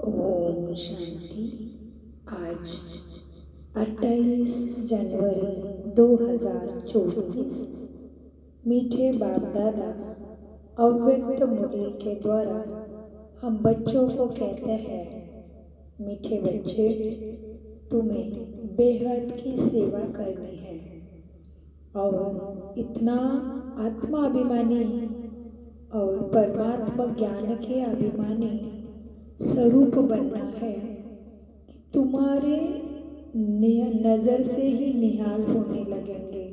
ओम शांति। आज 28 जनवरी 2024 मीठे बाप दादा अव्यक्त मुरली के द्वारा हम बच्चों को कहते हैं, मीठे बच्चे, तुम्हें बेहद की सेवा करनी है और इतना आत्माभिमानी और परमात्मा ज्ञान के अभिमानी स्वरूप बनना है कि तुम्हारे नज़र से ही निहाल होने लगेंगे।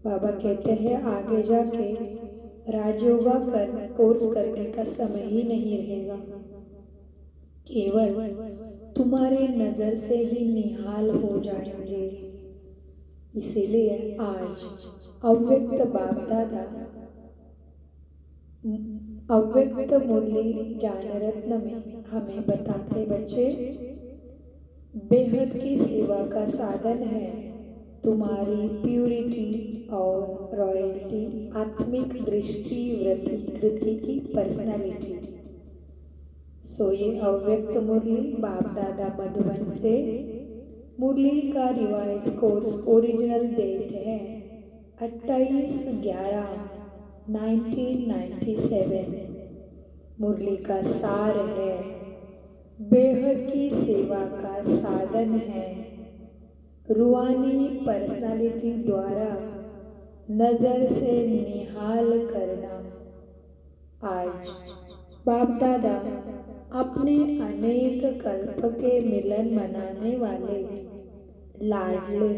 बाबा कहते हैं आगे जाके राजयोगा कोर्स करने का समय ही नहीं रहेगा, केवल तुम्हारे नज़र से ही निहाल हो जाएंगे। इसीलिए आज अव्यक्त बाप दादा अव्यक्त मुरली ज्ञान रत्न में हमें बताते, बच्चे, बेहद की सेवा का साधन है तुम्हारी प्यूरिटी और रॉयल्टी, आत्मिक दृष्टि, वृत्ति, कृति की पर्सनालिटी। सो ये अव्यक्त मुरली बाप दादा मधुबन से मुरली का रिवाइज कोर्स ओरिजिनल डेट है 28/11/1997। मुरली का सार है, बेहद की सेवा का साधन है, रूहानी पर्सनालिटी द्वारा नज़र से निहाल करना। आज बाप दादा अपने अनेक कल्प के मिलन मनाने वाले लाडले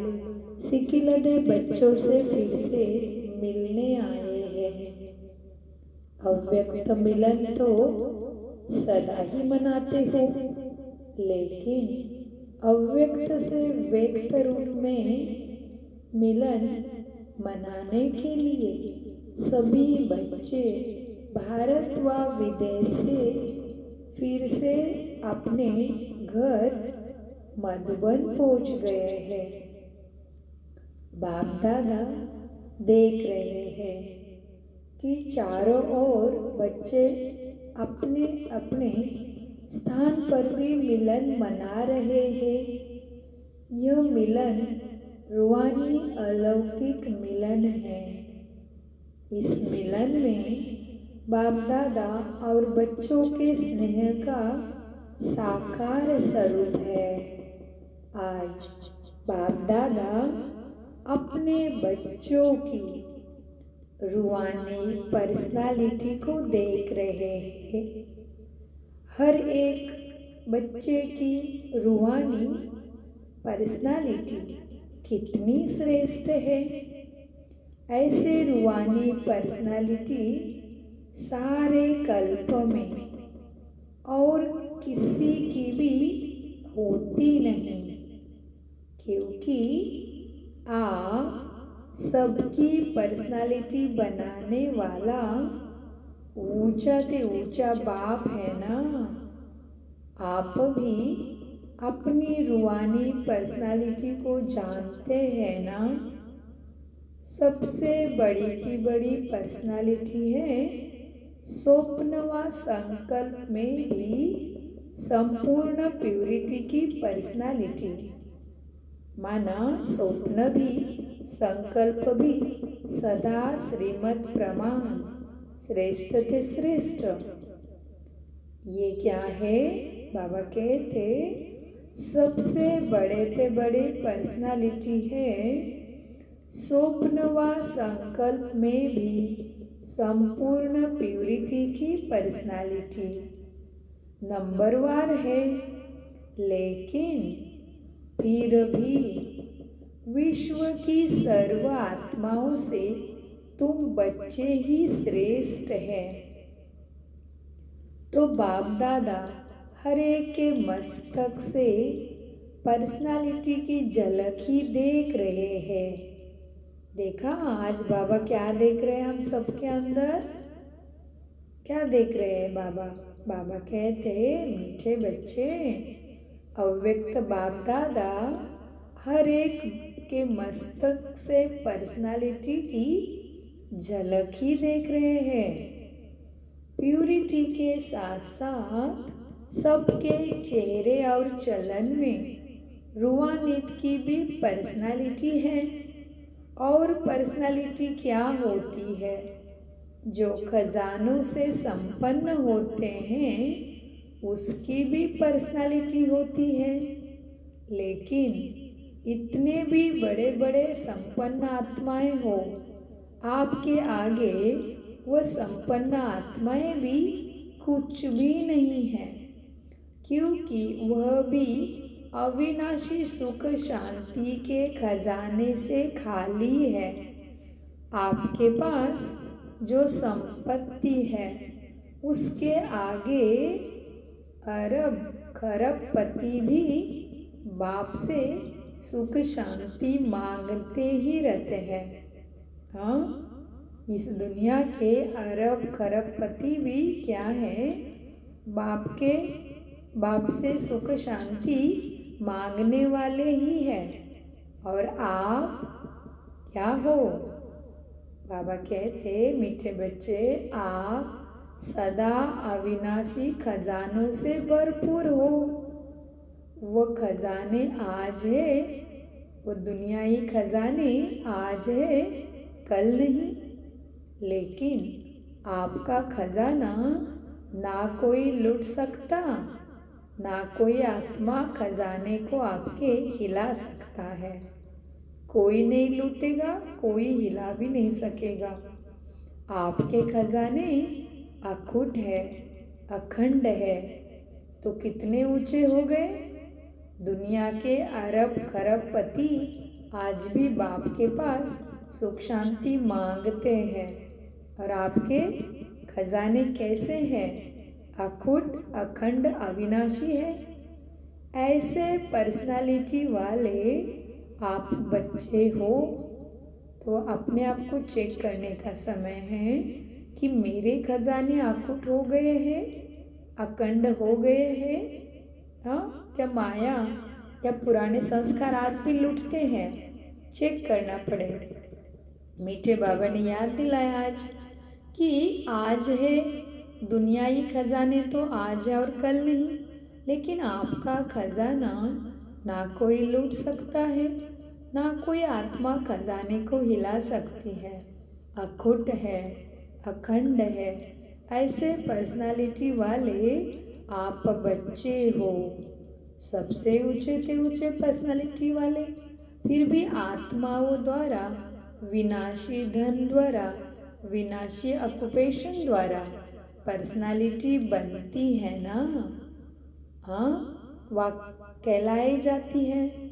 सिकिलदे बच्चों से फिर से मिलने आए हैं। अव्यक्त मिलन तो सदा ही मनाते हो, लेकिन अव्यक्त से व्यक्त रूप में मिलन मनाने के लिए सभी बच्चे भारत व विदेश से फिर से अपने घर मधुबन पहुंच गए हैं। बाप दादा देख रहे हैं कि चारों ओर बच्चे अपने अपने स्थान पर भी मिलन मना रहे हैं। यह मिलन रूहानी अलौकिक मिलन है। इस मिलन में बाप दादा और बच्चों के स्नेह का साकार स्वरूप है। आज बाप दादा अपने बच्चों की रूहानी पर्सनालिटी को देख रहे हैं। हर एक बच्चे की रूहानी पर्सनालिटी कितनी श्रेष्ठ है। ऐसे रूहानी पर्सनालिटी सारे कल्प में और किसी की भी होती नहीं, क्योंकि आप सबकी पर्सनालिटी बनाने वाला ऊंचा से ऊंचा बाप है ना। आप भी अपनी रूहानी पर्सनालिटी को जानते हैं ना। सबसे बड़ी पर्सनालिटी है स्वप्न व संकल्प में भी संपूर्ण प्यूरिटी की पर्सनालिटी। माना स्वप्न भी संकल्प भी सदा श्रीमत प्रमाण श्रेष्ठ ते श्रेष्ठ। ये क्या है? बाबा कहते सबसे बड़े पर्सनालिटी है स्वप्न व संकल्प में भी संपूर्ण प्यूरिटी की पर्सनालिटी। नंबरवार है, लेकिन फिर भी विश्व की सर्व आत्माओं से तुम बच्चे ही श्रेष्ठ हैं। तो बाप दादा हर एक के मस्तक से पर्सनालिटी की झलक ही देख रहे हैं। देखा आज बाबा क्या देख रहे हैं? हम सबके अंदर क्या देख रहे हैं बाबा? बाबा कहते मीठे बच्चे, अव्यक्त बाप दादा हर एक के मस्तक से पर्सनालिटी की झलक ही देख रहे हैं। प्यूरिटी के साथ साथ सबके चेहरे और चलन में रूहानियत की भी पर्सनालिटी है। और पर्सनालिटी क्या होती है? जो खजानों से संपन्न होते हैं उसकी भी पर्सनालिटी होती है। लेकिन इतने भी बड़े बड़े संपन्न आत्माएं हो, आपके आगे वह संपन्न आत्माएं भी कुछ भी नहीं है, क्योंकि वह भी अविनाशी सुख शांति के खजाने से खाली है। आपके पास जो संपत्ति है उसके आगे अरब खरबपति भी बाप से सुख शांति मांगते ही रहते हैं। हाँ, इस दुनिया के अरब खरबपति भी क्या है? बाप से सुख शांति मांगने वाले ही है। और आप क्या हो? बाबा कहते, मीठे बच्चे, आप सदा अविनाशी खजानों से भरपूर हो। वो खजाने आज है, वो दुनियाई खजाने आज है, कल नहीं। लेकिन आपका खजाना ना कोई लूट सकता, ना कोई आत्मा खजाने को आपके हिला सकता है। कोई नहीं लूटेगा, कोई हिला भी नहीं सकेगा। आपके खजाने अखुट है, अखंड है। तो कितने ऊंचे हो गए? दुनिया के अरब खरबपति आज भी बाप के पास सुख शांति मांगते हैं। और आपके खजाने कैसे हैं? अखुट, अखंड, अविनाशी है। ऐसे पर्सनालिटी वाले आप बच्चे हो तो अपने आप को चेक करने का समय है कि मेरे खजाने अखुट हो गए हैं, अखंड हो गए हैं। हाँ, क्या माया या पुराने संस्कार आज भी लूटते हैं? चेक करना पड़ेगा। मीठे बाबा ने याद दिलाया आज कि आज है दुनियाई खजाने, तो आज है और कल नहीं। लेकिन आपका खजाना ना कोई लूट सकता है, ना कोई आत्मा खजाने को हिला सकती है। अखुट है, अखंड है। ऐसे पर्सनालिटी वाले आप बच्चे हो, सबसे ऊंचे से ऊंचे पर्सनालिटी वाले। फिर भी आत्माओं द्वारा, विनाशी धन द्वारा, विनाशी ऑक्युपेशन द्वारा पर्सनालिटी बनती है ना। हाँ, वह कहलाई जाती है।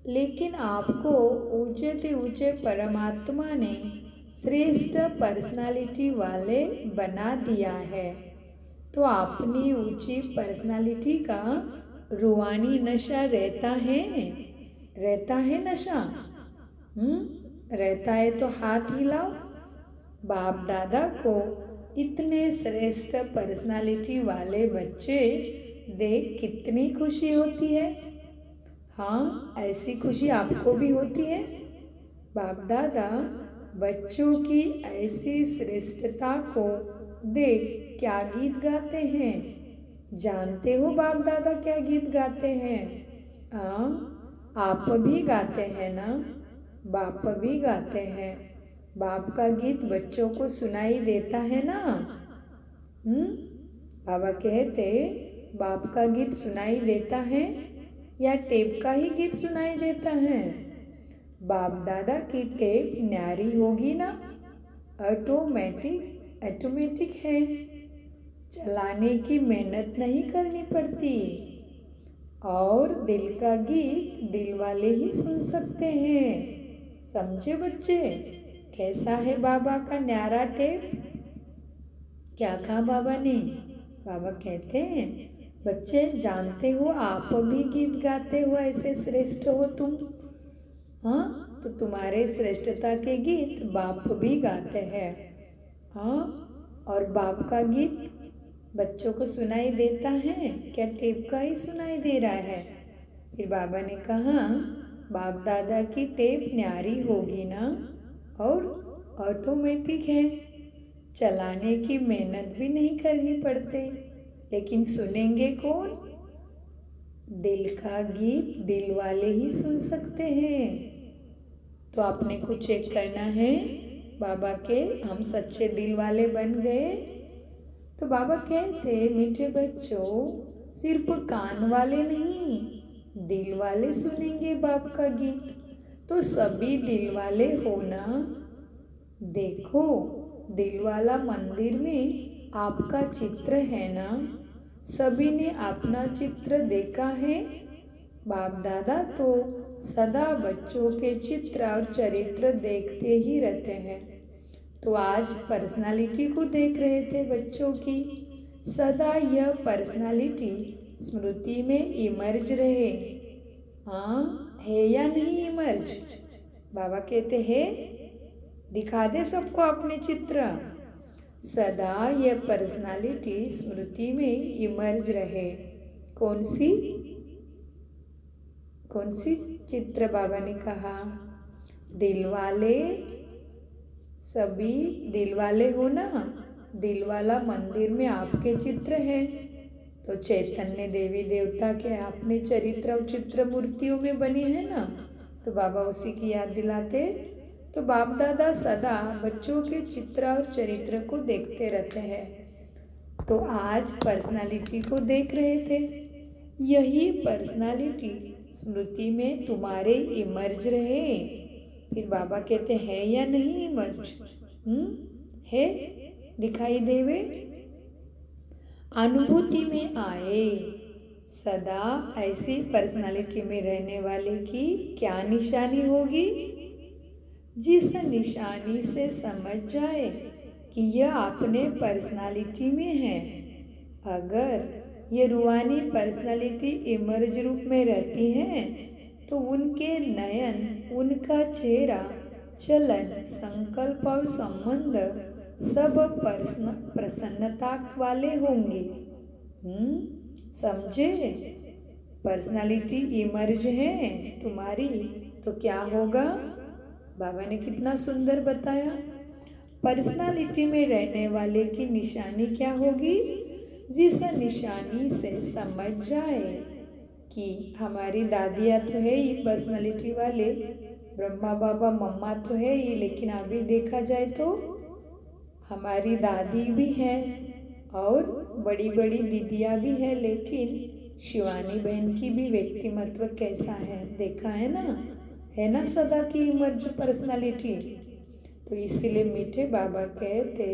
लेकिन आपको ऊंचे से ऊंचे परमात्मा ने श्रेष्ठ पर्सनालिटी वाले बना दिया है। तो अपनी ऊंची पर्सनालिटी का रूहानी नशा रहता है नशा। रहता है तो हाथ हिलाओ। बाप दादा को इतने श्रेष्ठ पर्सनालिटी वाले बच्चे देख कितनी खुशी होती है। हाँ, ऐसी खुशी आपको भी होती है। बाप दादा बच्चों की ऐसी श्रेष्ठता को देख क्या गीत गाते हैं? जानते हो बाप दादा क्या गीत गाते हैं? आप भी गाते हैं ना? बाप भी गाते हैं। बाप का गीत बच्चों को सुनाई देता है ना? बाबा कहते, बाप का गीत सुनाई देता है या टेप का ही गीत सुनाई देता है? बाप दादा की टेप न्यारी होगी ना? ऑटोमेटिक है। चलाने की मेहनत नहीं करनी पड़ती। और दिल का गीत दिल वाले ही सुन सकते हैं। समझे बच्चे? कैसा है बाबा का न्यारा टेप? क्या कहा बाबा ने? बाबा कहते हैं, बच्चे जानते हो आप भी गीत गाते हो, ऐसे श्रेष्ठ हो तुम। हाँ, तो तुम्हारे श्रेष्ठता के गीत बाप भी गाते हैं। हाँ, और बाप का गीत बच्चों को सुनाई देता है क्या टेप का ही सुनाई दे रहा है? फिर बाबा ने कहा, बाप दादा की टेप न्यारी होगी ना, और ऑटोमेटिक है। चलाने की मेहनत भी नहीं करनी पड़ती। लेकिन सुनेंगे कौन? दिल का गीत दिल वाले ही सुन सकते हैं। तो आपने को चेक करना है बाबा के हम सच्चे दिल वाले बन गए। तो बाबा कहते मीठे बच्चों, सिर्फ कान वाले नहीं, दिल वाले सुनेंगे बाप का गीत। तो सभी दिल वाले होना। देखो, दिल वाला मंदिर में आपका चित्र है ना? सभी ने अपना चित्र देखा है। बाप दादा तो सदा बच्चों के चित्र और चरित्र देखते ही रहते हैं। तो आज पर्सनालिटी को देख रहे थे बच्चों की। सदा यह पर्सनालिटी स्मृति में इमर्ज रहे। हाँ, है या नहीं इमर्ज? बाबा कहते हैं, दिखा दे सबको अपने चित्र। सदा यह पर्सनालिटी स्मृति में इमर्ज रहे। कौन सी चित्र बाबा ने कहा? दिल वाले, सभी दिल वाले हो ना? दिल वाला मंदिर में आपके चित्र है। तो चैतन्य देवी देवता के अपने चरित्र और चित्र मूर्तियों में बने हैं ना? तो बाबा उसी की याद दिलाते। तो बाप दादा सदा बच्चों के चित्र और चरित्र को देखते रहते हैं। तो आज पर्सनालिटी को देख रहे थे। यही पर्सनालिटी स्मृति में तुम्हारे इमर्ज रहे। फिर बाबा कहते हैं या नहीं इमर्ज? है, दिखाई देवे, अनुभूति में आए। सदा ऐसी पर्सनालिटी में रहने वाले की क्या निशानी होगी? जिस निशानी से समझ जाए कि यह अपने पर्सनालिटी में है। अगर ये रूहानी पर्सनालिटी इमर्ज रूप में रहती है तो उनके नयन, उनका चेहरा, चलन, संकल्प और संबंध सब प्रसन्नता वाले होंगे। समझे? पर्सनालिटी इमर्ज है तुम्हारी तो क्या होगा? बाबा ने कितना सुंदर बताया। पर्सनालिटी में रहने वाले की निशानी क्या होगी? जिस निशानी से समझ जाए कि हमारी दादियाँ तो है ही पर्सनालिटी वाले, ब्रह्मा बाबा मम्मा तो है ही, लेकिन अभी देखा जाए तो हमारी दादी भी है और बड़ी बड़ी दीदियाँ भी है। लेकिन शिवानी बहन की भी व्यक्तिमत्व कैसा है देखा है ना सदा की इमर्ज पर्सनालिटी। तो इसीलिए मीठे बाबा कहते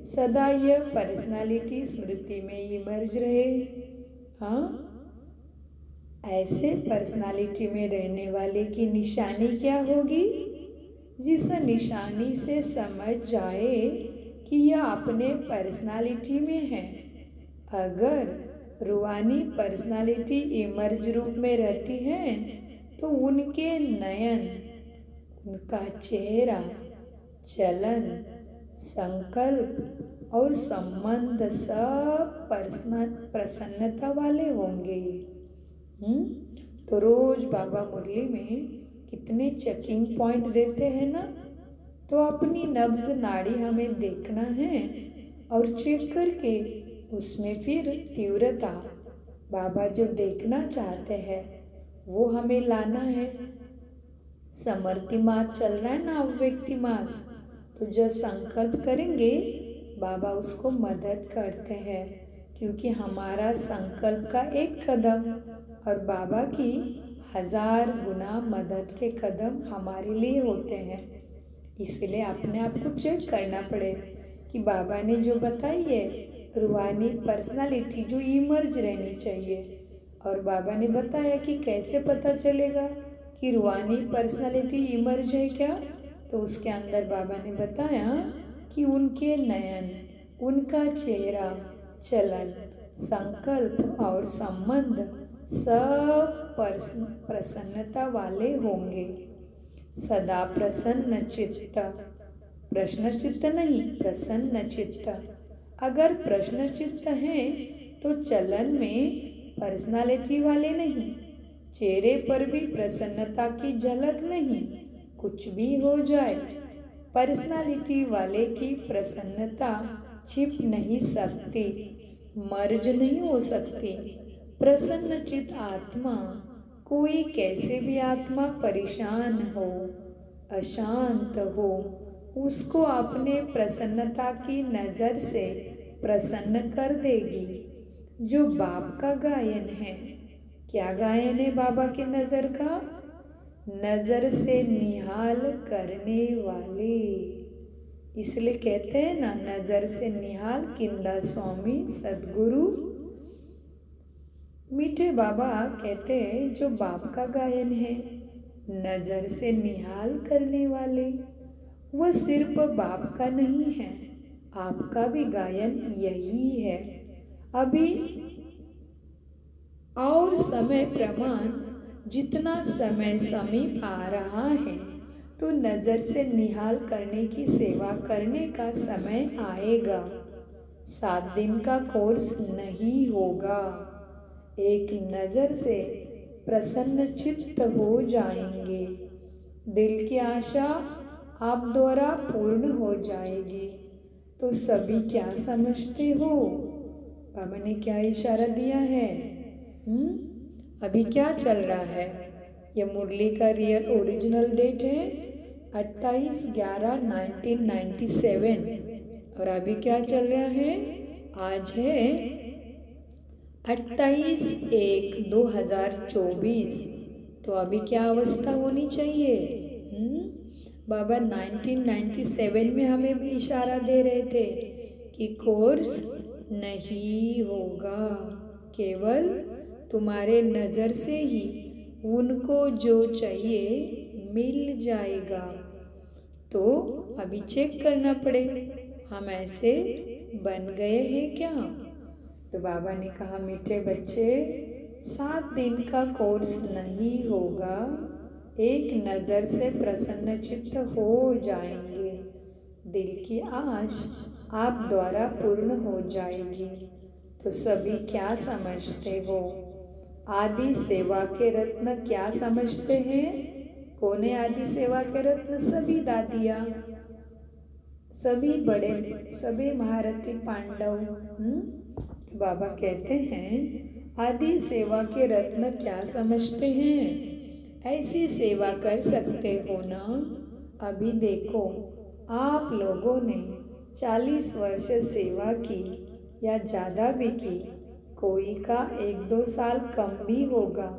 सदा यह पर्सनालिटी स्मृति में इमर्ज रहे। हाँ, ऐसे पर्सनालिटी में रहने वाले की निशानी क्या होगी? जिस निशानी से समझ जाए कि यह अपने पर्सनालिटी में है। अगर रूहानी पर्सनालिटी इमर्ज रूप में रहती है तो उनके नयन, उनका चेहरा, चलन, संकल्प और संबंध सब प्रसन्नता वाले होंगे। तो रोज बाबा मुरली में कितने चेकिंग पॉइंट देते हैं ना? तो अपनी नब्ज नाड़ी हमें देखना है और चेक करके उसमें फिर तीव्रता, बाबा जो देखना चाहते हैं वो हमें लाना है। समर्थी मास चल रहा है ना, अव्यक्ति मास, तो जब संकल्प करेंगे बाबा उसको मदद करते हैं, क्योंकि हमारा संकल्प का एक कदम और बाबा की 1000 गुना मदद के कदम हमारे लिए होते हैं। इसलिए अपने आप को चेक करना पड़े कि बाबा ने जो बताई है रूहानी पर्सनालिटी जो इमर्ज रहनी चाहिए, और बाबा ने बताया कि कैसे पता चलेगा कि रूहानी पर्सनालिटी इमर्ज है क्या। तो उसके अंदर बाबा ने बताया कि उनके नयन, उनका चेहरा, चलन, संकल्प और संबंध सब प्रसन्नता वाले होंगे। सदा प्रसन्न चित्त, प्रश्न चित्त नहीं, प्रसन्न चित्त। अगर प्रश्न चित्त है तो चलन में पर्सनालिटी वाले नहीं, चेहरे पर भी प्रसन्नता की झलक नहीं। कुछ भी हो जाए, पर्सनालिटी वाले की प्रसन्नता छिप नहीं सकती। मर्ज नहीं हो सकती। प्रसन्नचित आत्मा, कोई कैसे भी आत्मा परेशान हो, अशांत हो, उसको अपने प्रसन्नता की नज़र से प्रसन्न कर देगी। जो बाप का गायन है, क्या गायन है बाबा की नज़र का? नज़र से निहाल करने वाले। इसलिए कहते हैं ना, नज़र से निहाल किंदा स्वामी सदगुरु। मीठे बाबा कहते हैं जो बाप का गायन है, नज़र से निहाल करने वाले, वह सिर्फ बाप का नहीं है, आपका भी गायन यही है। अभी और समय प्रमाण, जितना समय समीप आ रहा है तो नज़र से निहाल करने की सेवा करने का समय आएगा। 7 दिन का कोर्स नहीं होगा, एक नज़र से प्रसन्न चित्त हो जाएंगे। दिल की आशा आप द्वारा पूर्ण हो जाएगी। तो सभी क्या समझते हो? बाबा ने क्या इशारा दिया है? अभी क्या चल रहा है? यह मुरली का रियल ओरिजिनल डेट है 28/11/1997 और अभी क्या चल रहा है? आज है 28/1/2024। तो अभी क्या अवस्था होनी चाहिए? बाबा 1997 में हमें भी इशारा दे रहे थे कि कोर्स नहीं होगा, केवल तुम्हारे नज़र से ही उनको जो चाहिए मिल जाएगा। तो अभी चेक करना पड़े हम ऐसे बन गए हैं क्या? तो बाबा ने कहा मीठे बच्चे, 7 दिन का कोर्स नहीं होगा, एक नज़र से प्रसन्नचित्त हो जाएंगे। दिल की आश आप द्वारा पूर्ण हो जाएगी। तो सभी क्या समझते हो? आदि सेवा के रत्न क्या समझते हैं? कौन है आदि सेवा के रत्न? सभी दादियाँ, सभी बड़े, सभी महारथी पांडव। तो बाबा कहते हैं आदि सेवा के रत्न क्या समझते हैं? ऐसी सेवा कर सकते हो ना। अभी देखो, आप लोगों ने 40 वर्ष सेवा की या ज़्यादा भी की, कोई का 1-2 साल कम भी होगा,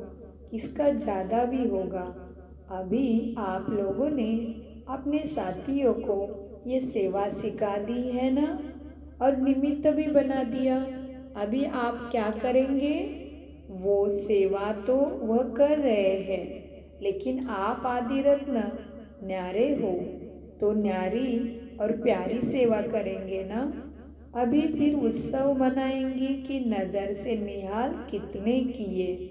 इसका ज़्यादा भी होगा। अभी आप लोगों ने अपने साथियों को ये सेवा सिखा दी है ना, और निमित्त भी बना दिया। अभी आप क्या करेंगे? वो सेवा तो वह कर रहे हैं, लेकिन आप आदि रत्न न्यारे हो तो न्यारी और प्यारी सेवा करेंगे ना। अभी फिर उत्सव मनाएंगे कि नज़र से निहाल कितने किए,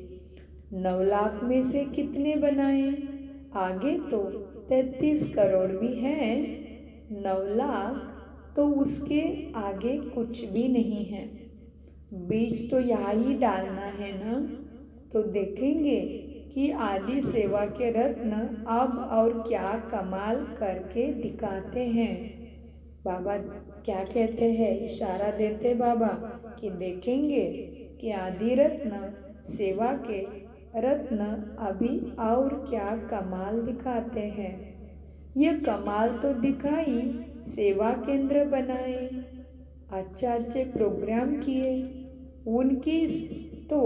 9 लाख में से कितने बनाए। आगे तो 33 करोड़ भी हैं, 9 लाख तो उसके आगे कुछ भी नहीं है। बीज तो यहाँ ही डालना है ना। तो देखेंगे कि आदि सेवा के रत्न अब और क्या कमाल करके दिखाते हैं। बाबा क्या कहते हैं? इशारा देते बाबा कि देखेंगे कि आदि रत्न सेवा के रत्न अभी और क्या कमाल दिखाते हैं। यह कमाल तो दिखाई, सेवा केंद्र बनाए, अच्छे प्रोग्राम किए, उनकी तो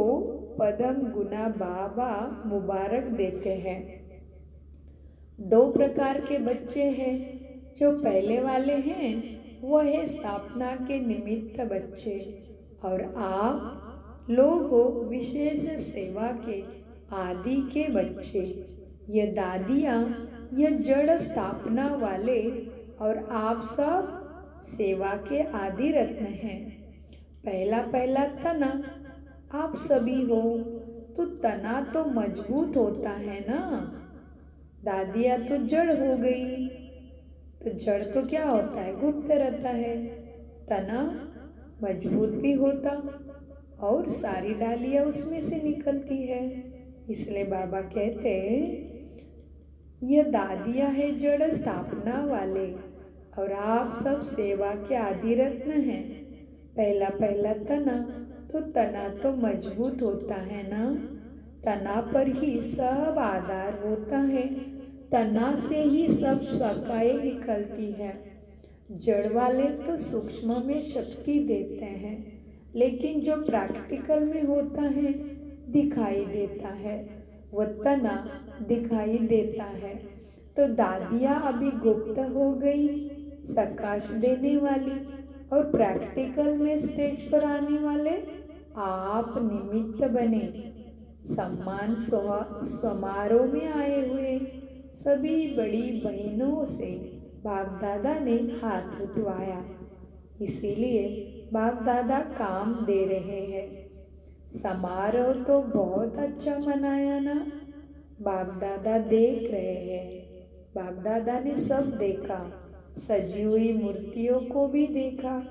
पदम गुना बाबा मुबारक देते हैं। 2 प्रकार के बच्चे हैं। जो पहले वाले हैं वह है स्थापना के निमित्त बच्चे, और आप लोग हो विशेष सेवा के आदि के बच्चे। ये दादियाँ ये जड़ स्थापना वाले, और आप सब सेवा के आदि रत्न हैं। पहला तना आप सभी हो, तो तना तो मजबूत होता है ना। दादियाँ तो जड़ हो गई, तो जड़ तो क्या होता है? गुप्त रहता है। तना मजबूत भी होता और सारी डालियाँ उसमें से निकलती है। इसलिए बाबा कहते ये दादियाँ है जड़ स्थापना वाले, और आप सब सेवा के आदि रत्न हैं। पहला पहला तना तो मजबूत होता है ना। तना पर ही सब आधार होता है। तना से ही सब शाखाएं निकलती है। जड़ वाले तो सूक्ष्म में शक्ति देते हैं, लेकिन जो प्रैक्टिकल में होता है दिखाई देता है, वो तना दिखाई देता है। तो दादियाँ अभी गुप्त हो गई, प्रकाश देने वाली, और प्रैक्टिकल में स्टेज पर आने वाले आप निमित्त बने। सम्मान समारोह में आए हुए सभी बड़ी बहनों से बाप दादा ने हाथ उठवाया, इसीलिए बाप दादा काम दे रहे हैं। समारोह तो बहुत अच्छा मनाया ना। बाप दादा देख रहे हैं। बाप दादा ने सब देखा, सजी हुई मूर्तियों को भी देखा।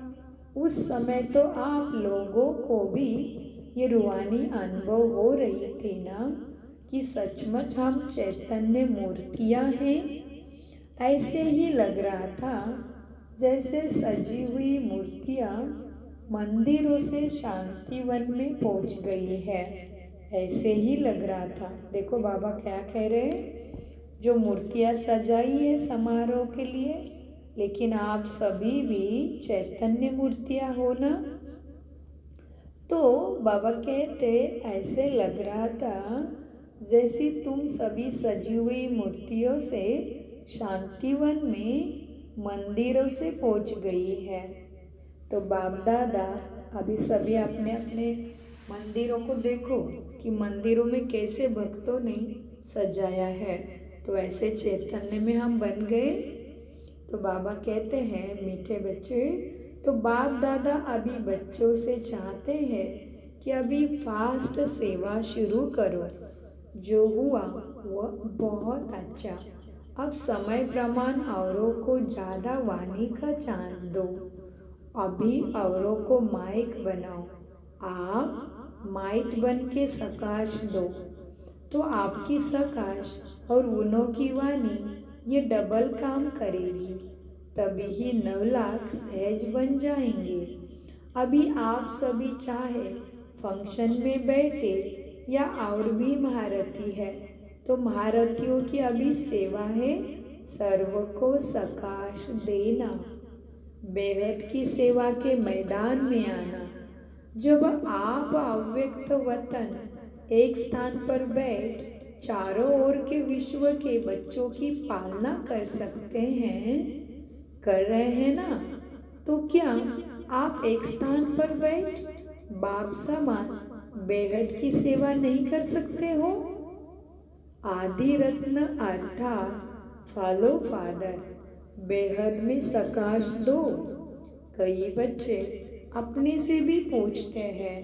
उस समय तो आप लोगों को भी ये रूहानी अनुभव हो रही थी ना कि सचमुच हम चैतन्य मूर्तियाँ हैं। ऐसे ही लग रहा था जैसे सजी हुई मूर्तियाँ मंदिरों से शांतिवन में पहुँच गई है। ऐसे ही लग रहा था। देखो बाबा क्या कह रहे हैं, जो मूर्तियाँ सजाई है समारोह के लिए, लेकिन आप सभी भी चैतन्य मूर्तियाँ हो ना। तो बाबा कहते ऐसे लग रहा था जैसी तुम सभी सजी हुई मूर्तियों से शांतिवन में मंदिरों से पहुँच गई है। तो बाप दादा अभी सभी अपने अपने मंदिरों को देखो कि मंदिरों में कैसे भक्तों ने सजाया है, तो ऐसे चैतन्य में हम बन गए। तो बाबा कहते हैं मीठे बच्चे, तो बाप दादा अभी बच्चों से चाहते हैं कि अभी फास्ट सेवा शुरू करो। जो हुआ वह बहुत अच्छा। अब समय प्रमाण औरों को ज़्यादा वाणी का चांस दो। अभी औरों को माइक बनाओ। आप माइक बन के सकाश दो, तो आपकी सकाश और उन्हों की वाणी ये डबल काम करेगी। तभी ही 9 लाख सहज बन जाएंगे। अभी आप सभी चाहे फंक्शन में बैठे या और भी महारथी है, तो महारथियों की अभी सेवा है सर्व को सकाश देना, बेहद की सेवा के मैदान में आना। जब आप अव्यक्त वतन एक स्थान पर बैठ चारों ओर के विश्व के बच्चों की पालना कर सकते हैं, कर रहे हैं ना, तो क्या आप एक स्थान पर बैठ बाप समान बेहद की सेवा नहीं कर सकते हो? आदि रत्न अर्थात फॉलो फादर, बेहद में सकाश दो। कई बच्चे अपने से भी पूछते हैं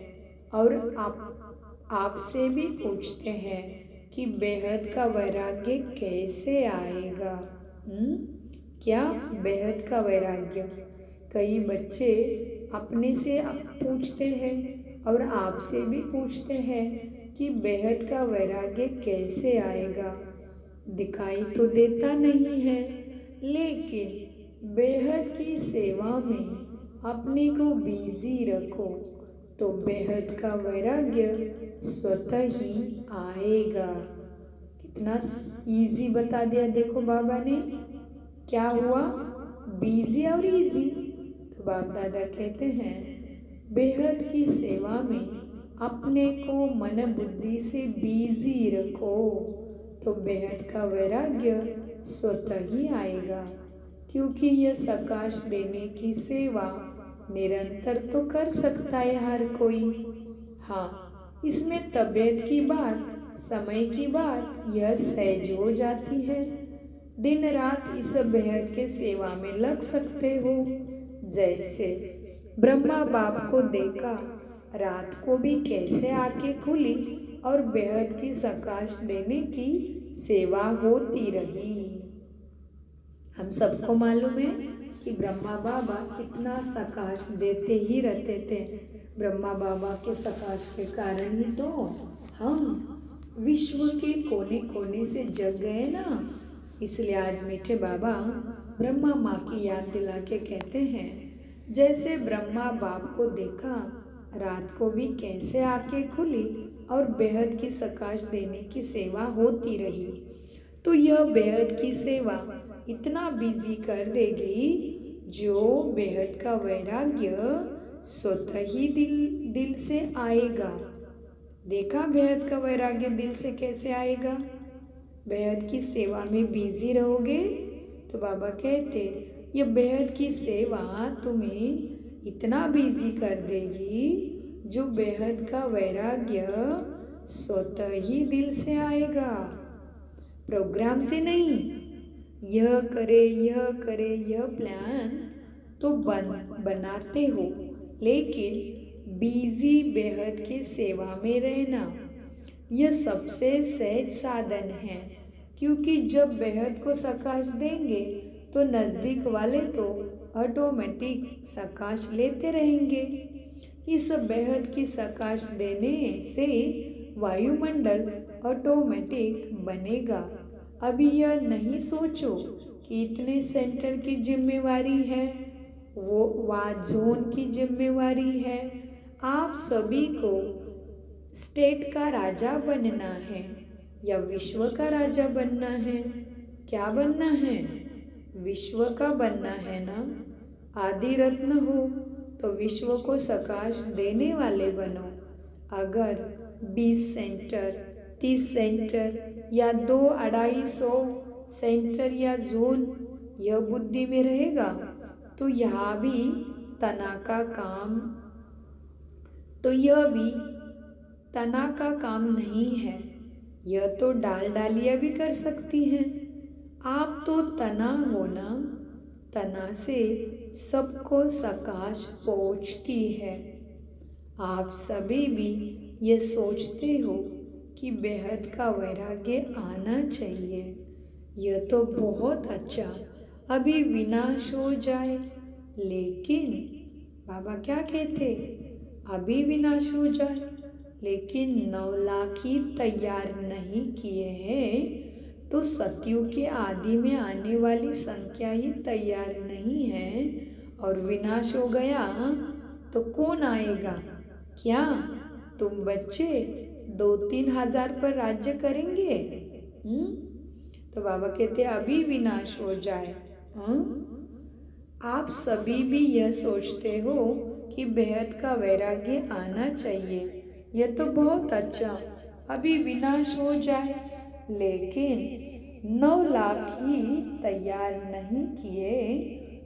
और आपसे भी पूछते हैं कि बेहद का वैराग्य कैसे आएगा। क्या बेहद का वैराग्य? कई बच्चे अपने से पूछते हैं और आपसे भी पूछते हैं कि बेहद का वैराग्य कैसे आएगा। दिखाई तो देता नहीं है, लेकिन बेहद की सेवा में अपने को बिजी रखो तो बेहद का वैराग्य स्वतः ही आएगा। कितना इजी बता दिया देखो बाबा ने। क्या हुआ? बिजी और इजी। तो बाप दादा कहते हैं बेहद की सेवा में अपने को मन बुद्धि से बिजी रखो तो बेहद का वैराग्य स्वतः ही आएगा, क्योंकि यह सकाश देने की सेवा निरंतर तो कर सकता है हर कोई। हाँ, इसमें तबीयत की बात, समय की बात यह सहज हो जाती है। दिन रात इस बेहद के सेवा में लग सकते हो। जैसे ब्रह्मा बाप को देखा, रात को भी कैसे आंखें खुली और बेहद की सकाश देने की सेवा होती रही। हम सबको मालूम है कि ब्रह्मा बाबा कितना सकाश देते ही रहते थे। ब्रह्मा बाबा के सकाश के कारण ही तो हम विश्व के कोने कोने से जग गए ना। इसलिए आज मीठे बाबा ब्रह्मा माँ की याद दिला के कहते हैं जैसे ब्रह्मा बाप को देखा, रात को भी कैसे आंखें खुली और बेहद की प्रकाश देने की सेवा होती रही। तो यह बेहद की सेवा इतना बिजी कर देगी जो बेहद का वैराग्य स्वतः ही दिल से आएगा। देखा बेहद का वैराग्य दिल से कैसे आएगा? बेहद की सेवा में बिजी रहोगे तो बाबा कहते ये बेहद की सेवा तुम्हें इतना बिजी कर देगी जो बेहद का वैराग्य स्वतः ही दिल से आएगा, प्रोग्राम से नहीं। यह करे यह प्लान तो बनाते हो, लेकिन बिजी बेहद की सेवा में रहना यह सबसे सहज साधन है, क्योंकि जब बेहद को प्रकाश देंगे तो नज़दीक वाले तो ऑटोमेटिक प्रकाश लेते रहेंगे। इस बेहद की प्रकाश देने से वायुमंडल ऑटोमेटिक बनेगा। अभी यह नहीं सोचो कि इतने सेंटर की जिम्मेवारी है, वो जोन की जिम्मेवारी है। आप सभी को स्टेट का राजा बनना है या विश्व का राजा बनना है? क्या बनना है? विश्व का बनना है ना। आदि रत्न हो तो विश्व को प्रकाश देने वाले बनो। अगर 20 सेंटर, 30 सेंटर या 200-250 सेंटर या जोन यह बुद्धि में रहेगा तो यह भी तना का काम नहीं है। यह तो डालियाँ भी कर सकती हैं। आप तो तना हो ना, तना से सबको प्रकाश पहुँचती है। आप सभी भी ये सोचते हो कि बेहद का वैराग्य आना चाहिए। यह तो बहुत अच्छा, अभी विनाश हो जाए। लेकिन बाबा क्या कहते? अभी विनाश हो जाए, लेकिन 9 लाख ही तैयार नहीं किए हैं तो सतयुग के आदि में आने वाली संख्या ही तैयार नहीं है और विनाश हो गया तो कौन आएगा? क्या तुम बच्चे 2-3 हजार पर राज्य करेंगे? तो बाबा कहते अभी विनाश हो जाए। आप सभी भी यह सोचते हो कि बेहद का वैराग्य आना चाहिए। यह तो बहुत अच्छा, अभी विनाश हो जाए, लेकिन 9 लाख ही तैयार नहीं किए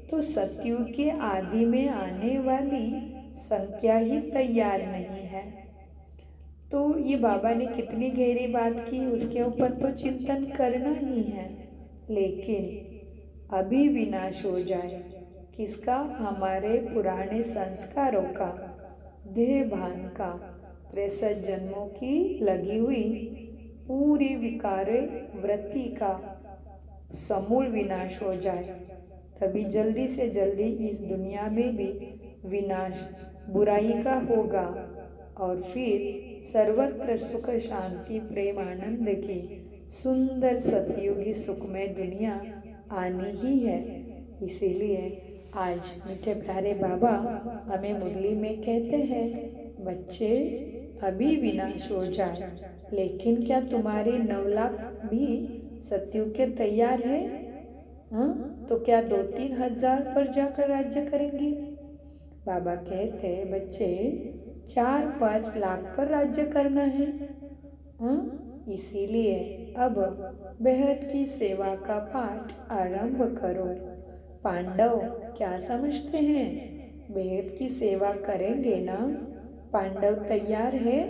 तो सतयुग के आदि में आने वाली संख्या ही तैयार नहीं है। तो ये बाबा ने कितनी गहरी बात की, उसके ऊपर तो चिंतन करना ही है। लेकिन अभी विनाश हो जाए किसका? हमारे पुराने संस्कारों का, देह भान का, 63 जन्मों की लगी हुई पूरी विकार वृत्ति का समूल विनाश हो जाए, तभी जल्दी से जल्दी इस दुनिया में भी विनाश बुराई का होगा और फिर सर्वत्र सुख शांति प्रेम आनंद की सुंदर सतयुगी सुखमय दुनिया आनी ही है। इसीलिए आज मीठे प्यारे बाबा हमें मुरली में कहते हैं, बच्चे अभी विनाश हो जाए, लेकिन क्या तुम्हारी 9 लाख भी सतयुग के तैयार है? तो क्या 2-3 हजार पर जाकर राज्य करेंगे? बाबा कहते हैं बच्चे 4-5 लाख पर राज्य करना है। इसीलिए अब बेहद की सेवा का पाठ आरंभ करो। पांडव क्या समझते हैं? बेहद की सेवा करेंगे ना? पांडव तैयार है?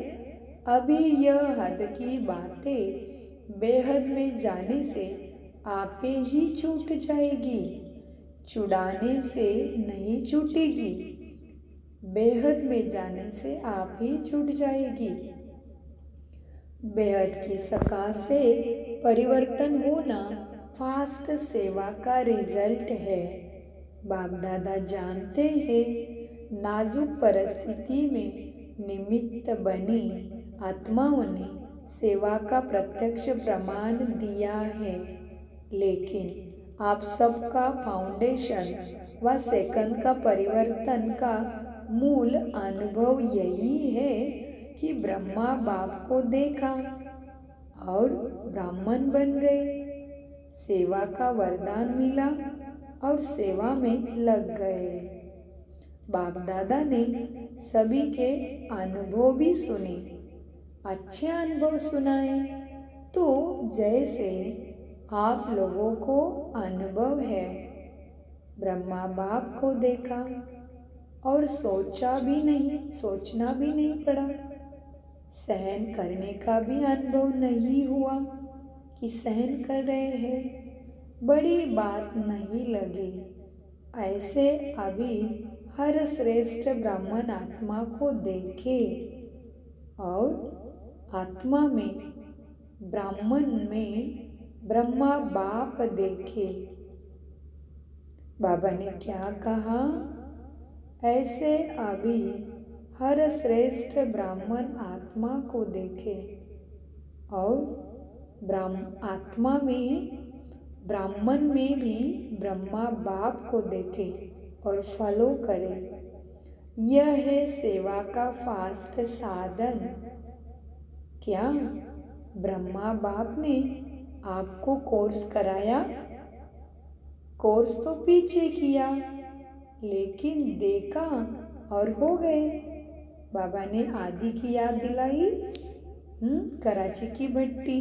अभी यह हद की बातें बेहद में जाने से आपे ही छूट जाएगी, छुड़ाने से नहीं छूटेगी। बेहद में जाने से आप ही छूट जाएगी। बेहद की सकाश से परिवर्तन होना फास्ट सेवा का रिजल्ट है। बाप दादा जानते हैं, नाजुक परिस्थिति में निमित्त बनी आत्माओं ने सेवा का प्रत्यक्ष प्रमाण दिया है, लेकिन आप सबका फाउंडेशन व सेकंड का परिवर्तन का मूल अनुभव यही है कि ब्रह्मा बाप को देखा और ब्राह्मण बन गए, सेवा का वरदान मिला और सेवा में लग गए। बाप दादा ने सभी के अनुभव भी सुने, अच्छे अनुभव सुनाए। तो जैसे आप लोगों को अनुभव है, ब्रह्मा बाप को देखा और सोचना भी नहीं पड़ा, सहन करने का भी अनुभव नहीं हुआ कि सहन कर रहे हैं, बड़ी बात नहीं लगी। ऐसे अभी हर श्रेष्ठ ब्राह्मण आत्मा को देखे और आत्मा में ब्राह्मण में ब्रह्मा बाप देखे। बाबा ने क्या कहा? ऐसे अभी हर श्रेष्ठ ब्राह्मण आत्मा को देखे और आत्मा में ब्राह्मण में भी ब्रह्मा बाप को देखे और फॉलो करे। यह है सेवा का फास्ट साधन। क्या ब्रह्मा बाप ने आपको कोर्स कराया? कोर्स तो पीछे किया, लेकिन देखा और हो गए। बाबा ने आदि की याद दिलाई, कराची की भट्टी,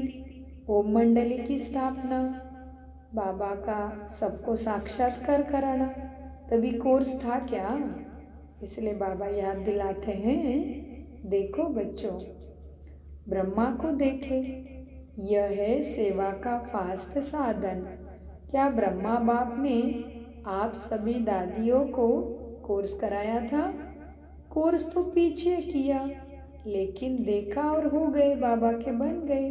ओम मंडली की स्थापना, बाबा का सबको साक्षात्कार कराना, तभी कोर्स था क्या? इसलिए बाबा याद दिलाते हैं, देखो बच्चों, ब्रह्मा को देखे, यह है सेवा का फास्ट साधन। क्या ब्रह्मा बाप ने आप सभी दादियों को कोर्स कराया था? कोर्स तो पीछे किया, लेकिन देखा और हो गए, बाबा के बन गए।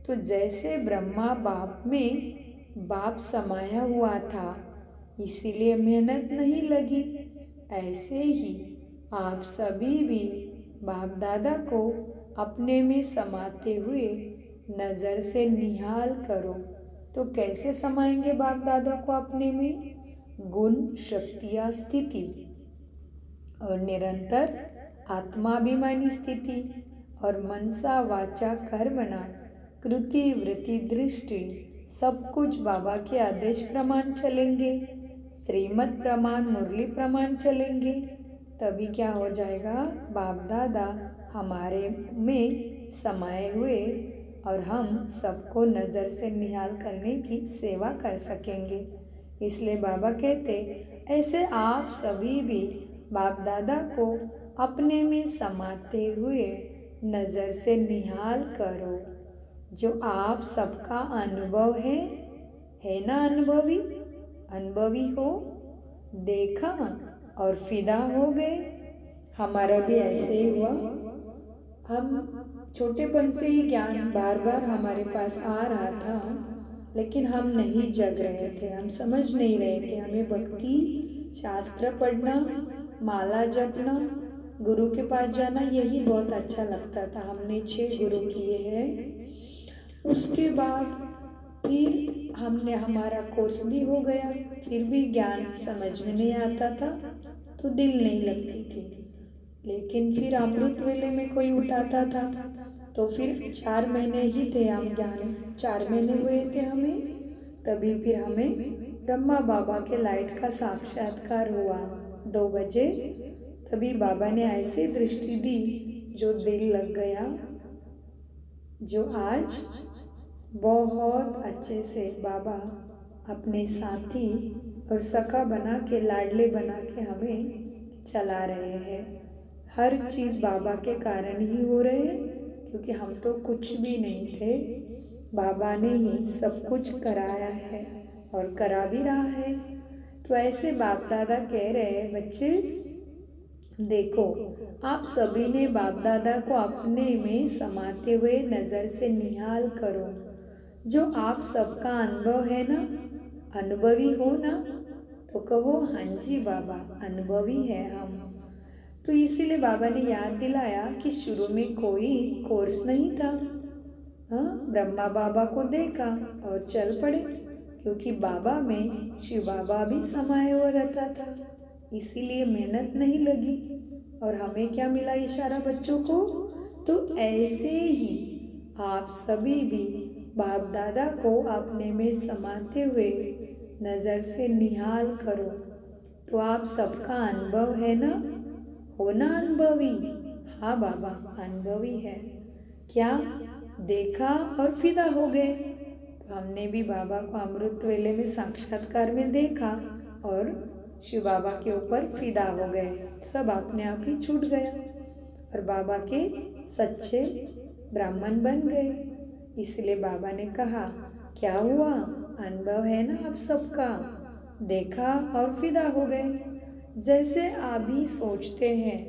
तो जैसे ब्रह्मा बाप में बाप समाया हुआ था, इसीलिए मेहनत नहीं लगी, ऐसे ही आप सभी भी बाप दादा को अपने में समाते हुए नज़र से निहाल करो। तो कैसे समाएंगे बाप दादा को अपने में? गुण, शक्तियाँ, स्थिति और निरंतर आत्माभिमानी स्थिति और मनसा वाचा कर्मणा कृति वृत्ति दृष्टि सब कुछ बाबा के आदेश प्रमाण चलेंगे, श्रीमत प्रमाण, मुरली प्रमाण चलेंगे, तभी क्या हो जाएगा? बाप दादा हमारे में समाये हुए और हम सबको नज़र से निहाल करने की सेवा कर सकेंगे। इसलिए बाबा कहते, ऐसे आप सभी भी बाप दादा को अपने में समाते हुए नज़र से निहाल करो। जो आप सबका अनुभव है ना? अनुभवी हो, देखा और फिदा हो गए। हमारा भी ऐसे ही हुआ। हम छोटेपन से ही ज्ञान बार बार हमारे पास आ रहा था, लेकिन हम नहीं जग रहे थे, हम समझ नहीं रहे थे। हमें भक्ति शास्त्र पढ़ना, माला जपना, गुरु के पास जाना, यही बहुत अच्छा लगता था। हमने 6 गुरु किए हैं। उसके बाद फिर हमने हमारा कोर्स भी हो गया, फिर भी ज्ञान समझ में नहीं आता था, तो दिल नहीं लगती थी। लेकिन फिर अमृत वेले में कोई उठाता था, तो फिर 4 महीने ही थे हम ज्ञान, 4 महीने हुए थे हमें, तभी फिर हमें ब्रह्मा बाबा के लाइट का साक्षात्कार हुआ 2 बजे। तभी बाबा ने ऐसी दृष्टि दी जो दिल लग गया, जो आज बहुत अच्छे से बाबा अपने साथी और सखा बना के, लाडले बना के हमें चला रहे हैं। हर चीज़ बाबा के कारण ही हो रहे हैं, क्योंकि हम तो कुछ भी नहीं थे, बाबा ने ही सब कुछ कराया है और करा भी रहा है। तो ऐसे बाप दादा कह रहे हैं, बच्चे देखो, आप सभी ने बाप दादा को अपने में समाते हुए नज़र से निहाल करो। जो आप सबका अनुभव है ना, अनुभवी हो ना, तो कहो हाँ जी बाबा, अनुभवी है हम। तो इसीलिए बाबा ने याद दिलाया कि शुरू में कोई कोर्स नहीं था। हाँ, ब्रह्मा बाबा को देखा और चल पड़े, क्योंकि बाबा में शिव बाबा भी समाये हुआ रहता था, इसीलिए मेहनत नहीं लगी। और हमें क्या मिला इशारा बच्चों को? तो ऐसे ही आप सभी भी बाप दादा को अपने में समाते हुए नज़र से निहाल करो। तो आप सबका अनुभव है ना? हो ना अनुभवी? हाँ बाबा अनुभवी है। क्या देखा और फिदा हो गए? तो हमने भी बाबा को अमृत वेले में साक्षात्कार में देखा और शिव बाबा के ऊपर फिदा हो गए। सब अपने आप ही छूट गया और बाबा के सच्चे ब्राह्मण बन गए। इसलिए बाबा ने कहा, क्या हुआ? अनुभव है ना आप सबका? देखा और फिदा हो गए। जैसे आप भी सोचते हैं,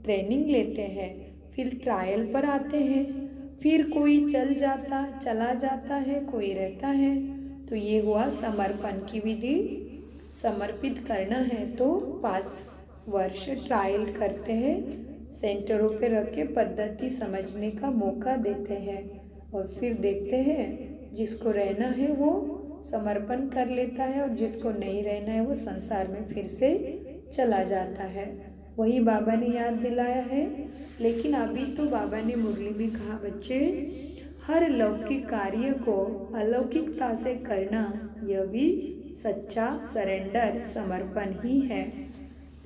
ट्रेनिंग लेते हैं, फिर ट्रायल पर आते हैं, फिर कोई चला जाता है, कोई रहता है। तो ये हुआ समर्पण की विधि। समर्पित करना है तो 5 वर्ष ट्रायल करते हैं, सेंटरों पे रख के पद्धति समझने का मौका देते हैं और फिर देखते हैं जिसको रहना है वो समर्पण कर लेता है और जिसको नहीं रहना है वो संसार में फिर से चला जाता है। वही बाबा ने याद दिलाया है। लेकिन अभी तो बाबा ने मुरली में कहा, बच्चे हर लौकिक कार्य को अलौकिकता से करना यह भी सच्चा सरेंडर समर्पण ही है।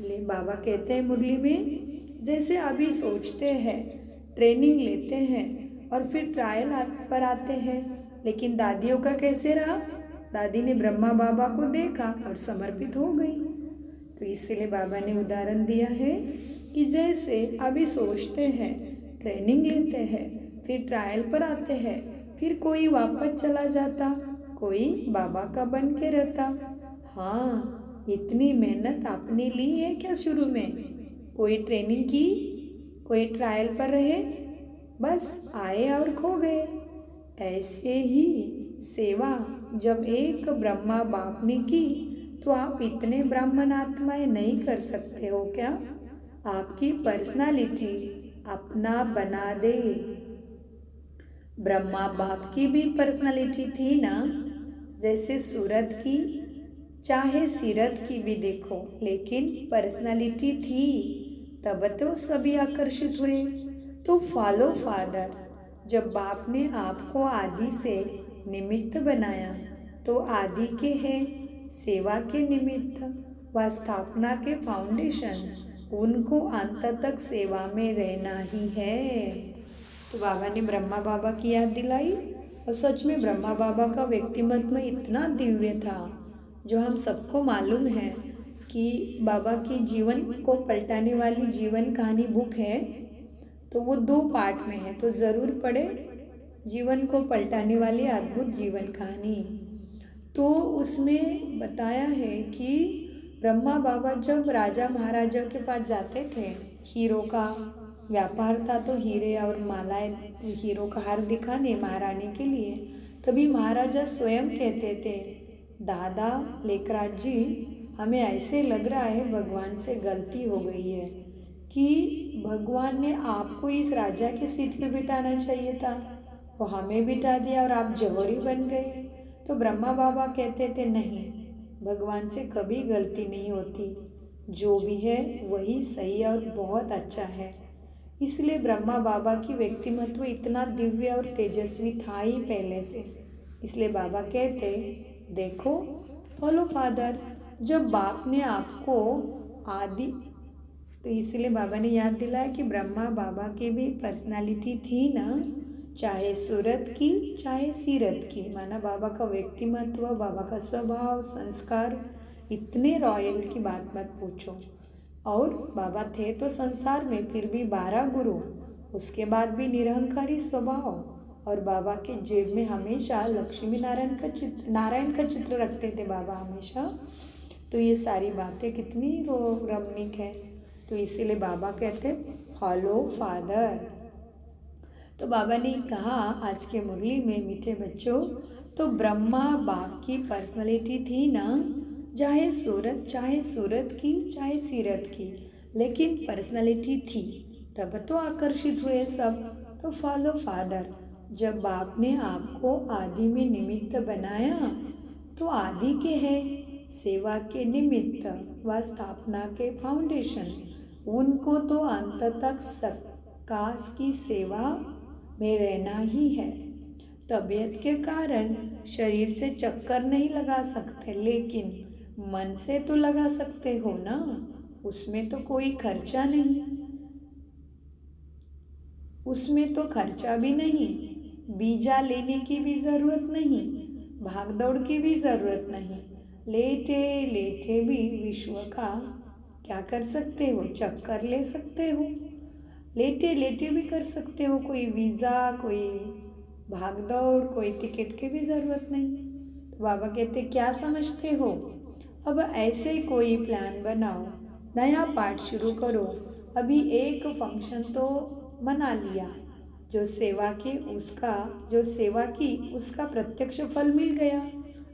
ले बाबा कहते हैं मुरली में, जैसे अभी सोचते हैं, ट्रेनिंग लेते हैं और फिर ट्रायल पर आते हैं। लेकिन दादियों का कैसे रहा? दादी ने ब्रह्मा बाबा को देखा और समर्पित हो गई। तो इसलिए बाबा ने उदाहरण दिया है कि जैसे अभी सोचते हैं, ट्रेनिंग लेते हैं, फिर ट्रायल पर आते हैं, फिर कोई वापस चला जाता, कोई बाबा का बन के रहता। हाँ, इतनी मेहनत आपने ली है क्या शुरू में? कोई ट्रेनिंग की, कोई ट्रायल पर रहे, बस आए और खो गए। ऐसे ही सेवा जब एक ब्रह्मा बाप ने की तो आप इतने ब्राह्मण आत्माएं नहीं कर सकते हो क्या? आपकी पर्सनालिटी अपना बना दे। ब्रह्मा बाप की भी पर्सनालिटी थी ना, जैसे सूरत की चाहे सीरत की भी देखो, लेकिन पर्सनालिटी थी, तब तो सभी आकर्षित हुए। तो फॉलो फादर, जब बाप ने आपको आदि से निमित्त बनाया तो आदि के हैं, सेवा के निमित्त व स्थापना के फाउंडेशन, उनको अंत तक सेवा में रहना ही है। तो बाबा ने ब्रह्मा बाबा की याद दिलाई और सच में ब्रह्मा बाबा का व्यक्तिमत्व इतना दिव्य था, जो हम सबको मालूम है कि बाबा की जीवन को पलटाने वाली जीवन कहानी बुक है, तो वो 2 पार्ट में है, तो ज़रूर पढ़े, जीवन को पलटाने वाली अद्भुत जीवन कहानी। तो उसमें बताया है कि ब्रह्मा बाबा जब राजा महाराजा के पास जाते थे, हीरो का व्यापार था तो हीरे और मालाएं, हीरो का हार दिखाने महारानी के लिए, तभी महाराजा स्वयं कहते थे, दादा लेकराज जी, हमें ऐसे लग रहा है भगवान से गलती हो गई है कि भगवान ने आपको इस राजा की सीट पे बिठाना चाहिए था, वो हमें बिठा दिया और आप जौहरी बन गए। तो ब्रह्मा बाबा कहते थे, नहीं, भगवान से कभी गलती नहीं होती, जो भी है वही सही और बहुत अच्छा है। इसलिए ब्रह्मा बाबा की व्यक्तिमत्व इतना दिव्य और तेजस्वी था ही पहले से। इसलिए बाबा कहते, देखो फॉलो फादर, जब बाप ने आपको आदि, तो इसलिए बाबा ने याद दिलाया कि ब्रह्मा बाबा की भी पर्सनालिटी थी ना, चाहे सूरत की चाहे सीरत की, माना बाबा का व्यक्तिमत्व, बाबा का स्वभाव, संस्कार इतने रॉयल की बात मत पूछो। और बाबा थे तो संसार में फिर भी 12 गुरु, उसके बाद भी निरहंकारी स्वभाव, और बाबा के जेब में हमेशा लक्ष्मी नारायण का चित्र रखते थे बाबा हमेशा। तो ये सारी बातें कितनी रमणीक है। तो इसीलिए बाबा कहते फॉलो फादर। तो बाबा ने कहा आज के मुरली में, मीठे बच्चों, तो ब्रह्मा बाप की पर्सनालिटी थी ना, चाहे सूरत की चाहे सीरत की, लेकिन पर्सनालिटी थी, तब तो आकर्षित हुए सब। तो फॉलो फादर, जब बाप ने आपको आदि में निमित्त बनाया तो आदि के हैं, सेवा के निमित्त व स्थापना के फाउंडेशन, उनको तो अंत तक सकाश की सेवा में रहना ही है। तबीयत के कारण शरीर से चक्कर नहीं लगा सकते, लेकिन मन से तो लगा सकते हो ना, उसमें तो कोई खर्चा नहीं, उसमें तो खर्चा भी नहीं, वीजा लेने की भी ज़रूरत नहीं, भाग दौड़ की भी ज़रूरत नहीं, लेटे लेटे भी विश्व का क्या कर सकते हो, चक्कर ले सकते हो, लेटे लेटे भी कर सकते हो, कोई वीज़ा, कोई भाग दौड़, कोई टिकट की भी ज़रूरत नहीं। तो बाबा कहते क्या समझते हो, अब ऐसे कोई प्लान बनाओ, नया पाठ शुरू करो। अभी एक फंक्शन तो मना लिया, जो सेवा की उसका प्रत्यक्ष फल मिल गया,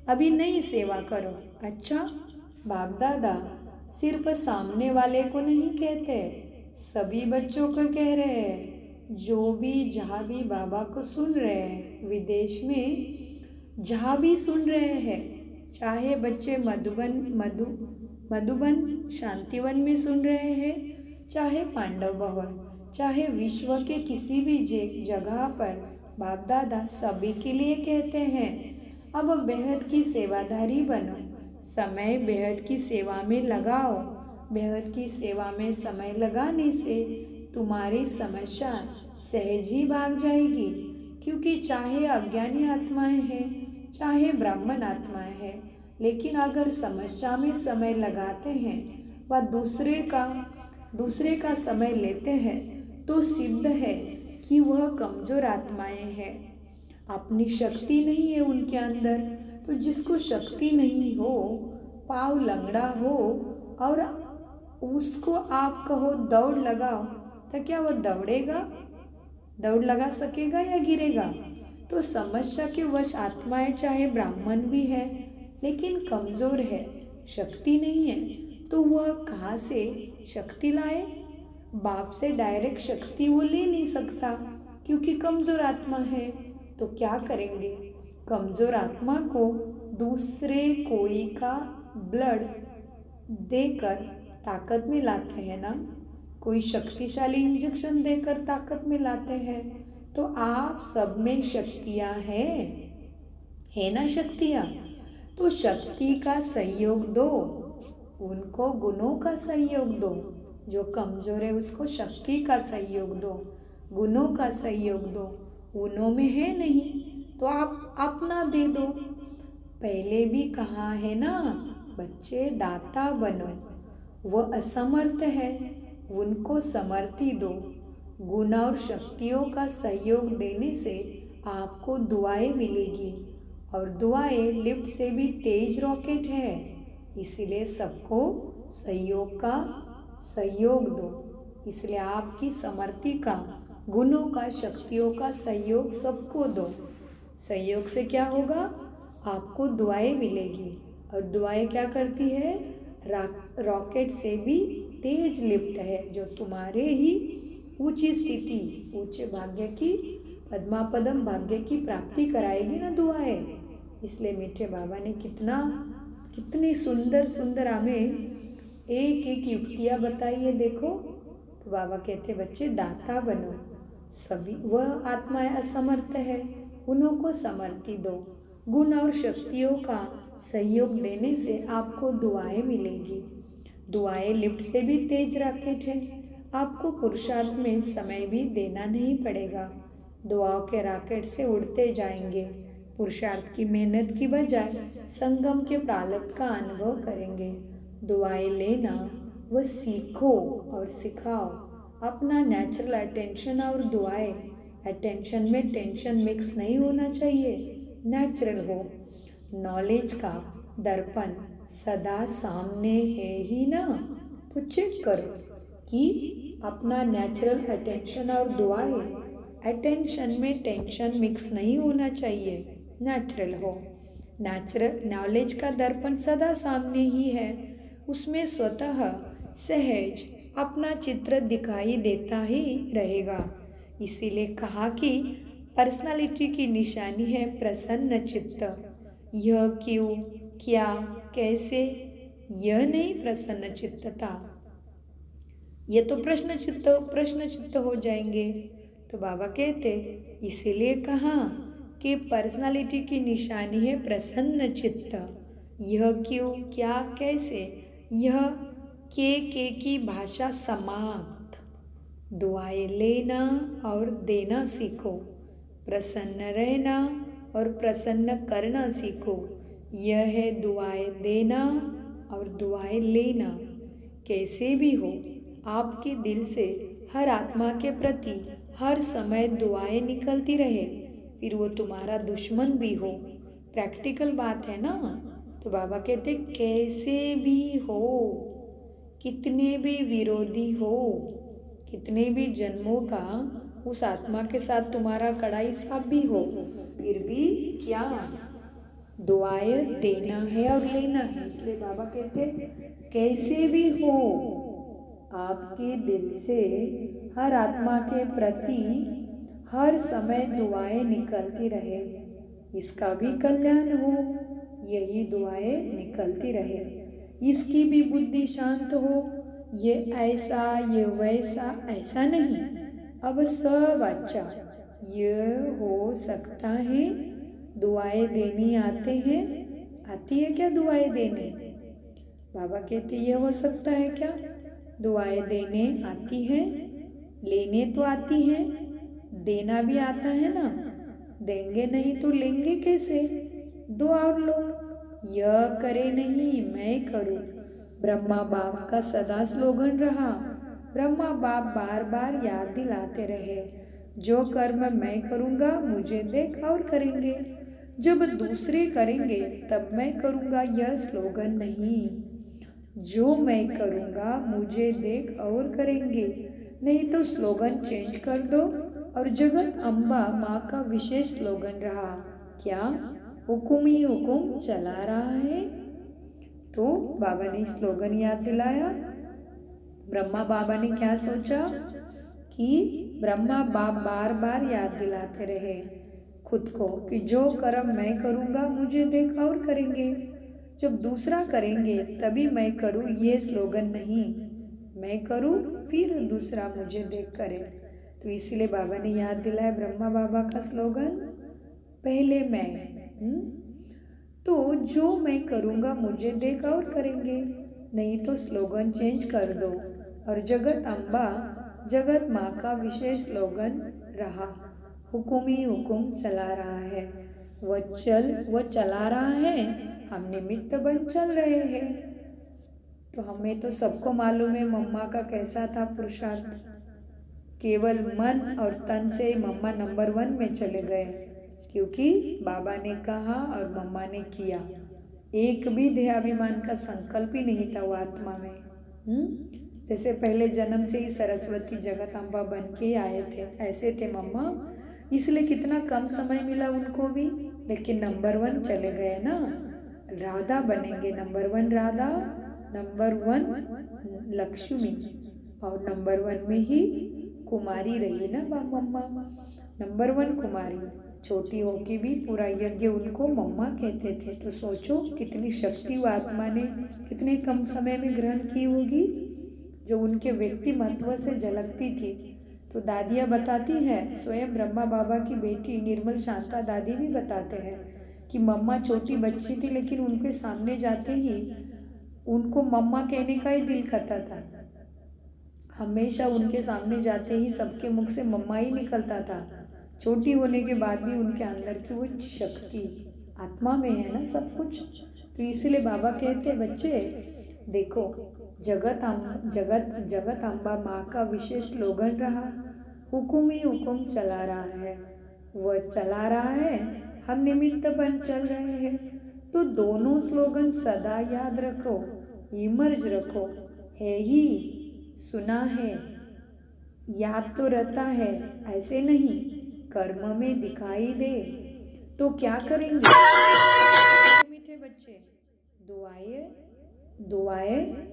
अभी नई सेवा करो। अच्छा, बाप दादा सिर्फ सामने वाले को नहीं कहते, सभी बच्चों को कह रहे हैं, जो भी जहाँ भी बाबा को सुन रहे हैं, विदेश में जहाँ भी सुन रहे हैं, चाहे बच्चे मधुबन शांतिवन में सुन रहे हैं, चाहे पांडव भवन, चाहे विश्व के किसी भी जगह पर, बाप दादा सभी के लिए कहते हैं, अब बेहद की सेवादारी बनो, समय बेहद की सेवा में लगाओ। बेहद की सेवा में समय लगाने से तुम्हारी समस्या सहज ही भाग जाएगी, क्योंकि चाहे अज्ञानी आत्माएं हैं, चाहे ब्राह्मण आत्माएं हैं, लेकिन अगर समस्या में समय लगाते हैं व दूसरे का समय लेते हैं, तो सिद्ध है कि वह कमज़ोर आत्माएं हैं, अपनी शक्ति नहीं है उनके अंदर। तो जिसको शक्ति नहीं हो, पाँव लंगड़ा हो, और उसको आप कहो दौड़ लगाओ, तो क्या वो दौड़ेगा, दौड़ लगा सकेगा या गिरेगा? तो समस्या के वश आत्माएं चाहे ब्राह्मण भी है, लेकिन कमज़ोर है, शक्ति नहीं है, तो वह कहाँ से शक्ति लाए? बाप से डायरेक्ट शक्ति वो ले नहीं सकता, क्योंकि कमज़ोर आत्मा है। तो क्या करेंगे? कमज़ोर आत्मा को दूसरे कोई का ब्लड देकर ताकत में लाते हैं ना, कोई शक्तिशाली इंजेक्शन देकर ताकत में लाते हैं। तो आप सब में शक्तियाँ है ना, शक्तियाँ, तो शक्ति का सहयोग दो, उनको गुणों का सहयोग दो। जो कमज़ोर है उसको शक्ति का सहयोग दो, गुणों का सहयोग दो, उनों में है नहीं तो आप अपना दे दो। पहले भी कहा है ना, बच्चे दाता बनो, वह असमर्थ है, उनको समर्थी दो। गुण और शक्तियों का सहयोग देने से आपको दुआएं मिलेगी, और दुआएं लिफ्ट से भी तेज रॉकेट है, इसीलिए सबको सहयोग दो। इसलिए आपकी समर्थी का, गुणों का, शक्तियों का सहयोग सबको दो। सहयोग से क्या होगा? आपको दुआएं मिलेगी, और दुआएं क्या करती है? रॉकेट से भी तेज लिफ्ट है, जो तुम्हारे ही ऊंची स्थिति, ऊंचे भाग्य की, पद्मापदम भाग्य की प्राप्ति कराएगी ना दुआएं। इसलिए मीठे बाबा ने कितनी सुंदर सुंदर हमें एक एक युक्तियाँ बताई है, देखो। तो बाबा कहते बच्चे दाता बनो, सभी वह आत्माएं असमर्थ है, उन्हों को समर्थी दो। गुण और शक्तियों का सहयोग देने से आपको दुआएं मिलेगी। दुआएं लिफ्ट से भी तेज रॉकेट है, आपको पुरुषार्थ में समय भी देना नहीं पड़ेगा, दुआओं के रॉकेट से उड़ते जाएंगे। पुरुषार्थ की मेहनत की बजाय संगम के प्रारब्ध का अनुभव करेंगे। दुआएं लेना वह सीखो और सिखाओ, अपना नेचुरल अटेंशन और दुआएं, अटेंशन में टेंशन मिक्स नहीं होना चाहिए, नेचुरल हो। नॉलेज का दर्पण सदा सामने है ही ना, तो चेक करो कि अपना नेचुरल अटेंशन और दुआएं, अटेंशन में टेंशन मिक्स नहीं होना चाहिए, नेचुरल हो। नेचुरल नॉलेज का दर्पण सदा सामने ही है, उसमें स्वतः सहज अपना चित्र दिखाई देता ही रहेगा। इसीलिए कहा कि पर्सनालिटी की निशानी है प्रसन्न चित्त। यह क्यों, क्या, कैसे, यह नहीं प्रसन्न चित्तता। ये तो प्रश्न चित्त हो जाएंगे। तो बाबा कहते इसीलिए कहा कि पर्सनालिटी की निशानी है प्रसन्न चित्त। यह क्यों, क्या, कैसे, यह के की भाषा समाप्त। दुआएं लेना और देना सीखो, प्रसन्न रहना और प्रसन्न करना सीखो। यह है दुआएं देना और दुआएं लेना। कैसे भी हो, आपके दिल से हर आत्मा के प्रति हर समय दुआएं निकलती रहे, फिर वो तुम्हारा दुश्मन भी हो। प्रैक्टिकल बात है ना। तो बाबा कहते कैसे भी हो, कितने भी विरोधी हो, कितने भी जन्मों का उस आत्मा के साथ तुम्हारा कड़ाई साफ भी हो, फिर भी क्या, दुआएं देना है और लेना है। इसलिए बाबा कहते कैसे भी हो, आपके दिल से हर आत्मा के प्रति हर समय दुआएं निकलती रहे, इसका भी कल्याण हो, यही दुआएं निकलती रहे। इसकी भी बुद्धि शांत हो, ये ऐसा ये वैसा ऐसा नहीं, अब सब अच्छा। ये हो सकता है दुआएं देनी आते हैं, आती है क्या दुआएं देने? बाबा कहते ये हो सकता है क्या दुआएं देने आती है, लेने तो आती है, देना भी आता है ना। देंगे नहीं तो लेंगे कैसे? दो और लो। यह करे नहीं मैं करूं, ब्रह्मा बाप का सदा स्लोगन रहा। ब्रह्मा बाप बार बार याद दिलाते रहे, जो कर्म मैं करूँगा मुझे देख और करेंगे, जब दूसरे करेंगे तब मैं करूँगा, यह स्लोगन नहीं। जो मैं करूँगा मुझे देख और करेंगे, नहीं तो स्लोगन चेंज कर दो। और जगत अम्बा माँ का विशेष स्लोगन रहा, क्या? हुकुम ही हुकुम चला रहा है। तो बाबा ने स्लोगन याद दिलाया। ब्रह्मा बाबा ने क्या सोचा कि ब्रह्मा बाप बार बार याद दिलाते रहे खुद को कि जो कर्म मैं करूँगा मुझे देख और करेंगे, जब दूसरा करेंगे तभी मैं करूँ, ये स्लोगन नहीं, मैं करूँ फिर दूसरा मुझे देख करे। तो इसीलिए बाबा ने याद दिलाया ब्रह्मा बाबा का स्लोगन, पहले मैं। तो जो मैं करूँगा मुझे देख और करेंगे, नहीं तो स्लोगन चेंज कर दो। और जगत अम्बा जगत माँ का विशेष स्लोगन रहा, हुकुम ही हुकुम चला रहा है। वह चला रहा है, हम निमित्त बन चल रहे हैं। तो हमें तो सबको मालूम है मम्मा का कैसा था पुरुषार्थ, केवल मन और तन से मम्मा नंबर 1 में चले गए, क्योंकि बाबा ने कहा और मम्मा ने किया। एक भी देहाभिमान का संकल्प ही नहीं था वो आत्मा में। जैसे पहले जन्म से ही सरस्वती जगत अम्बा बन के आए थे, ऐसे थे मम्मा। इसलिए कितना कम समय मिला उनको भी, लेकिन नंबर 1 चले गए ना। राधा बनेंगे नंबर 1 राधा, नंबर 1 लक्ष्मी, और नंबर 1 में ही कुमारी रही ना मम्मा, नंबर 1 कुमारी। छोटी होके भी पूरा यज्ञ उनको मम्मा कहते थे। तो सोचो कितनी शक्ति वो आत्मा ने कितने कम समय में ग्रहण की होगी, जो उनके व्यक्तिमत्व से झलकती थी। तो दादियाँ बताती हैं, स्वयं ब्रह्मा बाबा की बेटी निर्मल शांता दादी भी बताते हैं कि मम्मा छोटी बच्ची थी, लेकिन उनके सामने जाते ही उनको मम्मा कहने का ही दिल करता था। हमेशा उनके सामने जाते ही सबके मुख से मम्मा ही निकलता था। छोटी होने के बाद भी उनके अंदर की वो शक्ति, आत्मा में है ना सब कुछ। तो इसलिए बाबा कहते बच्चे देखो, जगत अम्बा माँ का विशेष स्लोगन रहा, हुकुम ही हुकुम चला रहा है। वह चला रहा है, हम निमित्त बन चल रहे हैं। तो दोनों स्लोगन सदा याद रखो, इमर्ज रखो। है ही, सुना है, याद तो रहता है, ऐसे नहीं, कर्म में दिखाई दे। तो क्या करेंगे मीठे बच्चे? दुआएं दुआएं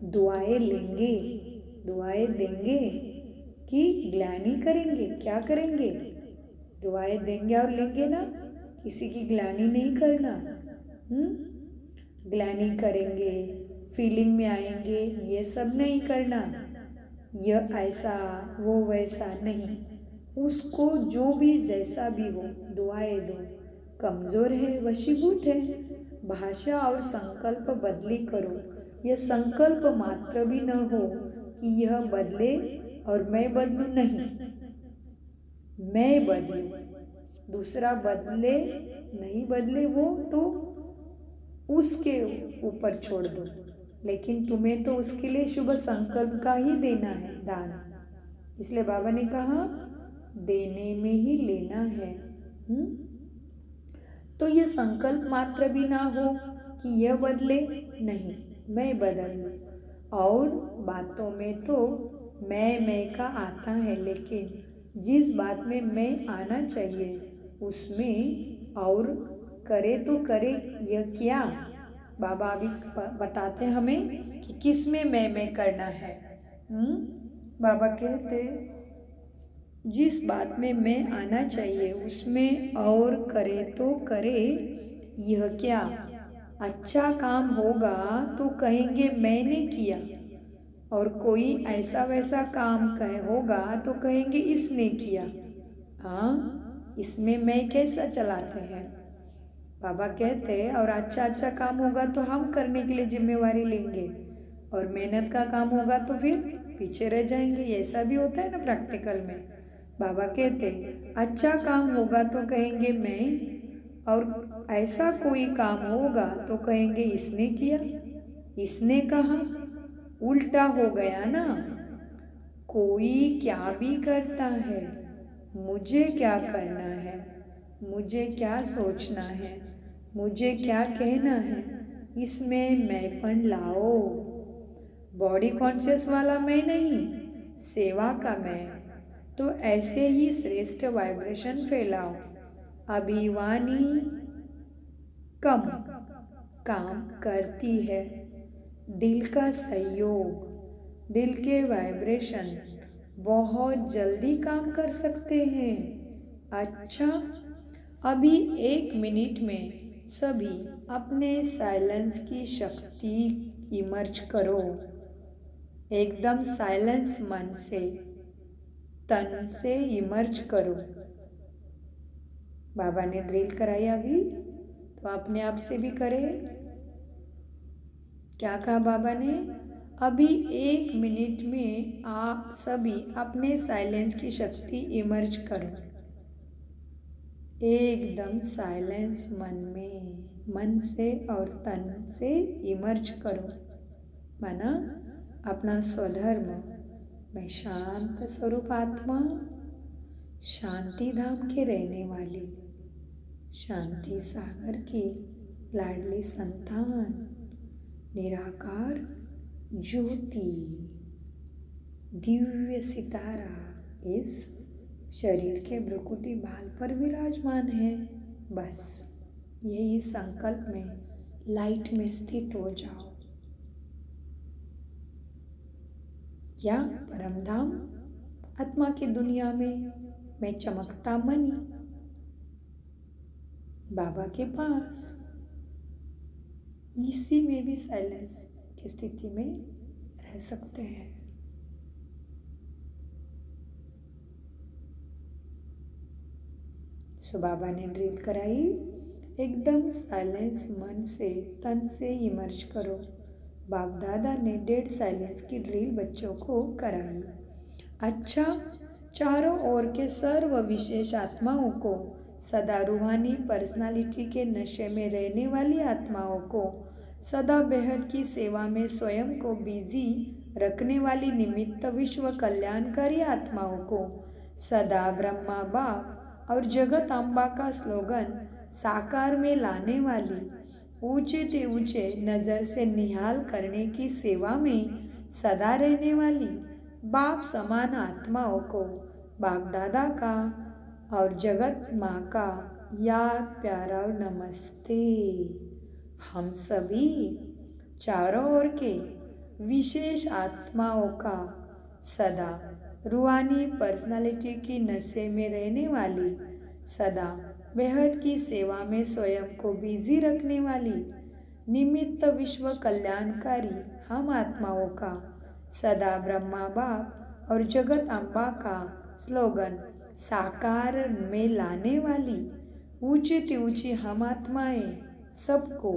दुआएं लेंगे, दुआएं देंगे कि ग्लानि करेंगे? क्या करेंगे? दुआएं देंगे और लेंगे ना, किसी की ग्लानि नहीं करना। ग्लानि करेंगे, फीलिंग में आएंगे, ये सब नहीं करना। यह ऐसा वो वैसा नहीं, उसको जो भी जैसा भी हो दुआएं दो। कमज़ोर है, वशीभूत है, भाषा और संकल्प बदली करो। यह संकल्प मात्र भी न हो कि यह बदले और मैं बदलूं, नहीं, मैं बदलूं, दूसरा बदले नहीं बदले वो तो उसके ऊपर छोड़ दो, लेकिन तुम्हें तो उसके लिए शुभ संकल्प का ही देना है दान। इसलिए बाबा ने कहा देने में ही लेना है। तो ये संकल्प मात्र भी ना हो कि यह बदले, नहीं, मैं बदल लूं। और बातों में तो मैं का आता है, लेकिन जिस बात में मैं आना चाहिए उसमें और करे तो करे यह क्या। बाबा अभी बताते हमें कि किस में मैं करना है। बाबा कहते जिस बात में मैं आना चाहिए उसमें और करे तो करे यह क्या। अच्छा काम होगा तो कहेंगे मैंने किया, और कोई ऐसा वैसा काम होगा तो कहेंगे इसने किया। हाँ, इसमें मैं कैसा चलाते हैं। बाबा कहते हैं और अच्छा काम होगा तो हम करने के लिए जिम्मेवारी लेंगे, और मेहनत का काम होगा तो फिर पीछे रह जाएंगे। ऐसा भी होता है ना प्रैक्टिकल में। बाबा कहते अच्छा काम होगा तो कहेंगे मैं, और ऐसा कोई काम होगा तो कहेंगे इसने किया, इसने कहा। उल्टा हो गया ना। कोई क्या भी करता है, मुझे क्या करना है, मुझे क्या सोचना है, मुझे क्या कहना है, इसमें मैंपन लाओ। बॉडी कॉन्शियस वाला मैं नहीं, सेवा का मैं। तो ऐसे ही श्रेष्ठ वाइब्रेशन फैलाओ। अभिवानी कम काम करती है, दिल का सहयोग, दिल के वाइब्रेशन बहुत जल्दी काम कर सकते हैं। अच्छा, अभी 1 मिनट में सभी अपने साइलेंस की शक्ति इमर्ज करो। एकदम साइलेंस मन से, तन से इमर्ज करो। बाबा ने ड्रिल कराई अभी, तो अपने आप से भी करे। क्या कहा बाबा ने? अभी 1 मिनट में आप सभी अपने साइलेंस की शक्ति इमर्ज करो। एकदम साइलेंस मन में, मन से और तन से इमर्ज करो। माना अपना स्वधर्म, मैं शांत स्वरूप आत्मा, शांति धाम के रहने वाली, शांति सागर की लाडली संतान, निराकार ज्योति, दिव्य सितारा इस शरीर के भ्रुकुटी बाल पर विराजमान है। बस यही संकल्प में लाइट में स्थित हो जाओ, या परमधाम आत्मा की दुनिया में मैं चमकता मनी बाबा के पास, इसी में भी साइलेंस की स्थिति में रह सकते हैं। सो बाबा ने ड्रिल कराई। एकदम साइलेंस मन से, तन से इमर्ज करो। बाप दादा ने डेड साइलेंस की ड्रिल बच्चों को कराई। अच्छा, चारों ओर के सर्व विशेष आत्माओं को, सदा रूहानी पर्सनालिटी के नशे में रहने वाली आत्माओं को, सदा बेहद की सेवा में स्वयं को बिजी रखने वाली निमित्त विश्व कल्याणकारी आत्माओं को, सदा ब्रह्मा बाप और जगत अम्बा का स्लोगन साकार में लाने वाली, ऊंचे ते ऊंचे नज़र से निहाल करने की सेवा में सदा रहने वाली बाप समान आत्माओं को, बाप दादा का और जगत माँ का याद प्यारा और नमस्ते। हम सभी चारों ओर के विशेष आत्माओं का, सदा रूहानी पर्सनालिटी की नशे में रहने वाली, सदा बेहद की सेवा में स्वयं को बिजी रखने वाली निमित्त विश्व कल्याणकारी हम आत्माओं का सदा ब्रह्मा बाप और जगत अम्बा का स्लोगन साकार में लाने वाली ऊंची ऊंची हम आत्माएं सबको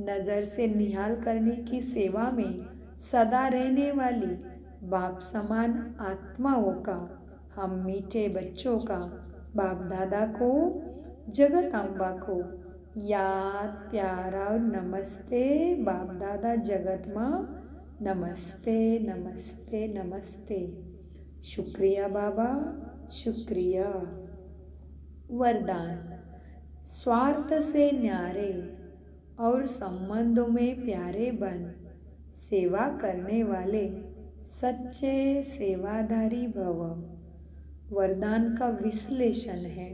नज़र से निहाल करने की सेवा में सदा रहने वाली बाप समान आत्माओं का हम मीठे बच्चों का बाप दादा को जगत अम्बा को याद प्यारा और नमस्ते बाप दादा जगत माँ नमस्ते नमस्ते नमस्ते। शुक्रिया बाबा शुक्रिया। वरदान स्वार्थ से न्यारे और संबंधों में प्यारे बन सेवा करने वाले सच्चे सेवाधारी भव। वरदान का विश्लेषण है।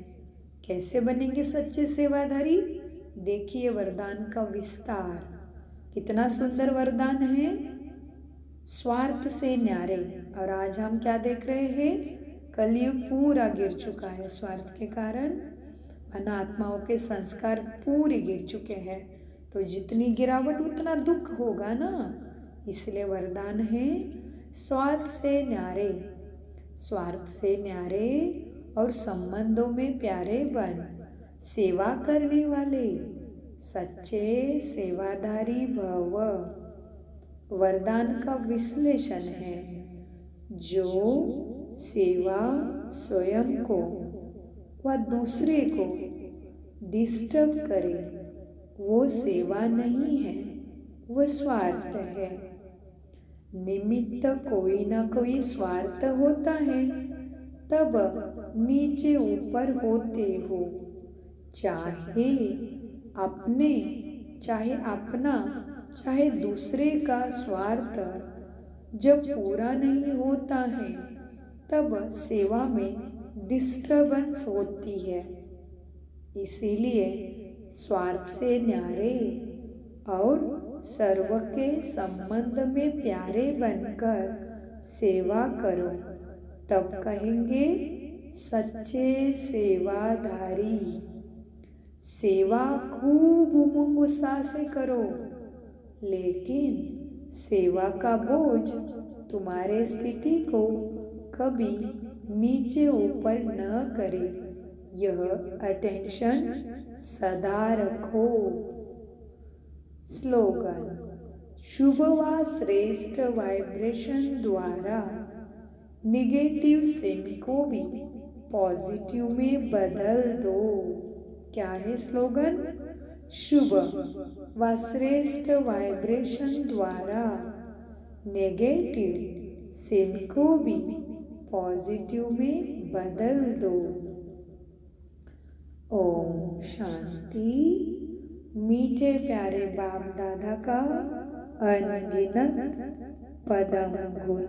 कैसे बनेंगे सच्चे सेवाधारी? देखिए वरदान का विस्तार। कितना सुंदर वरदान है। स्वार्थ से न्यारे। और आज हम क्या देख रहे हैं? कलयुग पूरा गिर चुका है स्वार्थ के कारण। अनात्माओं के संस्कार पूरे गिर चुके हैं, तो जितनी गिरावट उतना दुख होगा ना। इसलिए वरदान है स्वार्थ से न्यारे। स्वार्थ से न्यारे और संबंधों में प्यारे बन सेवा करने वाले सच्चे सेवाधारी भव। वरदान का विश्लेषण है। जो सेवा स्वयं को व दूसरे को डिस्टर्ब करे वो सेवा नहीं है, वो स्वार्थ है। निमित्त कोई ना कोई स्वार्थ होता है, तब नीचे ऊपर होते हो। चाहे अपने चाहे अपना चाहे दूसरे का स्वार्थ जब पूरा नहीं होता है तब सेवा में डिस्टर्बेंस होती है। इसीलिए स्वार्थ से न्यारे और सर्व के संबंध में प्यारे बनकर सेवा करो, तब कहेंगे सच्चे सेवाधारी। सेवा खूब उमंग उत्साह से करो, लेकिन सेवा का बोझ तुम्हारे स्थिति को कभी नीचे ऊपर न करे, यह अटेंशन सदा रखो। स्लोगन शुभ व श्रेष्ठ वाइब्रेशन द्वारा निगेटिव सिन को भी पॉजिटिव में बदल दो। क्या है स्लोगन? शुभ व श्रेष्ठ वाइब्रेशन द्वारा नेगेटिव सिन को भी पॉजिटिव में बदल दो। ओम शांति। मीठे प्यारे बाप दादा का अनगिनत पदम गुण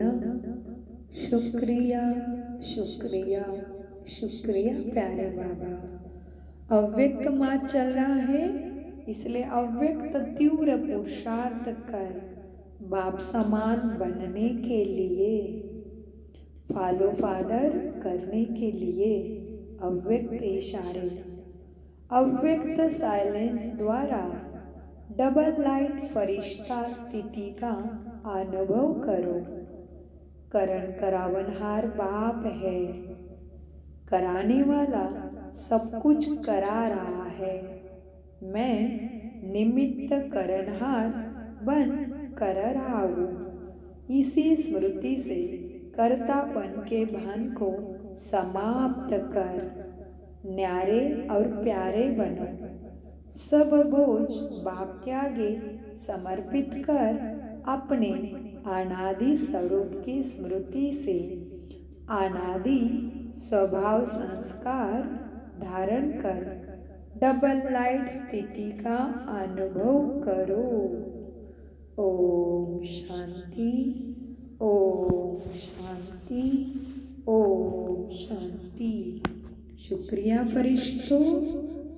शुक्रिया शुक्रिया शुक्रिया प्यारे बाबा। अव्यक्त मार्ग चल रहा है, इसलिए अव्यक्त तीव्र पुरुषार्थ कर बाप समान बनने के लिए, फॉलो फादर करने के लिए अव्यक्त इशारे, अव्यक्त साइलेंस द्वारा डबल लाइट फरिश्ता स्थिति का अनुभव करो। करण करावनहार बाप है, कराने वाला सब कुछ करा रहा है। मैं निमित्त करणहार बन कर रहा हूँ। इसी स्मृति से कर्तापन के भान को समाप्त कर न्यारे और प्यारे बनो। सब बोझ बाप के आगे समर्पित कर अपने अनादि स्वरूप की स्मृति से अनादि स्वभाव संस्कार धारण कर डबल लाइट स्थिति का अनुभव करो। ओम शांति ओम शांति ओम शांति। शुक्रिया फरिश्तों,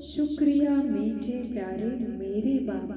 शुक्रिया मीठे प्यारे मेरे बाप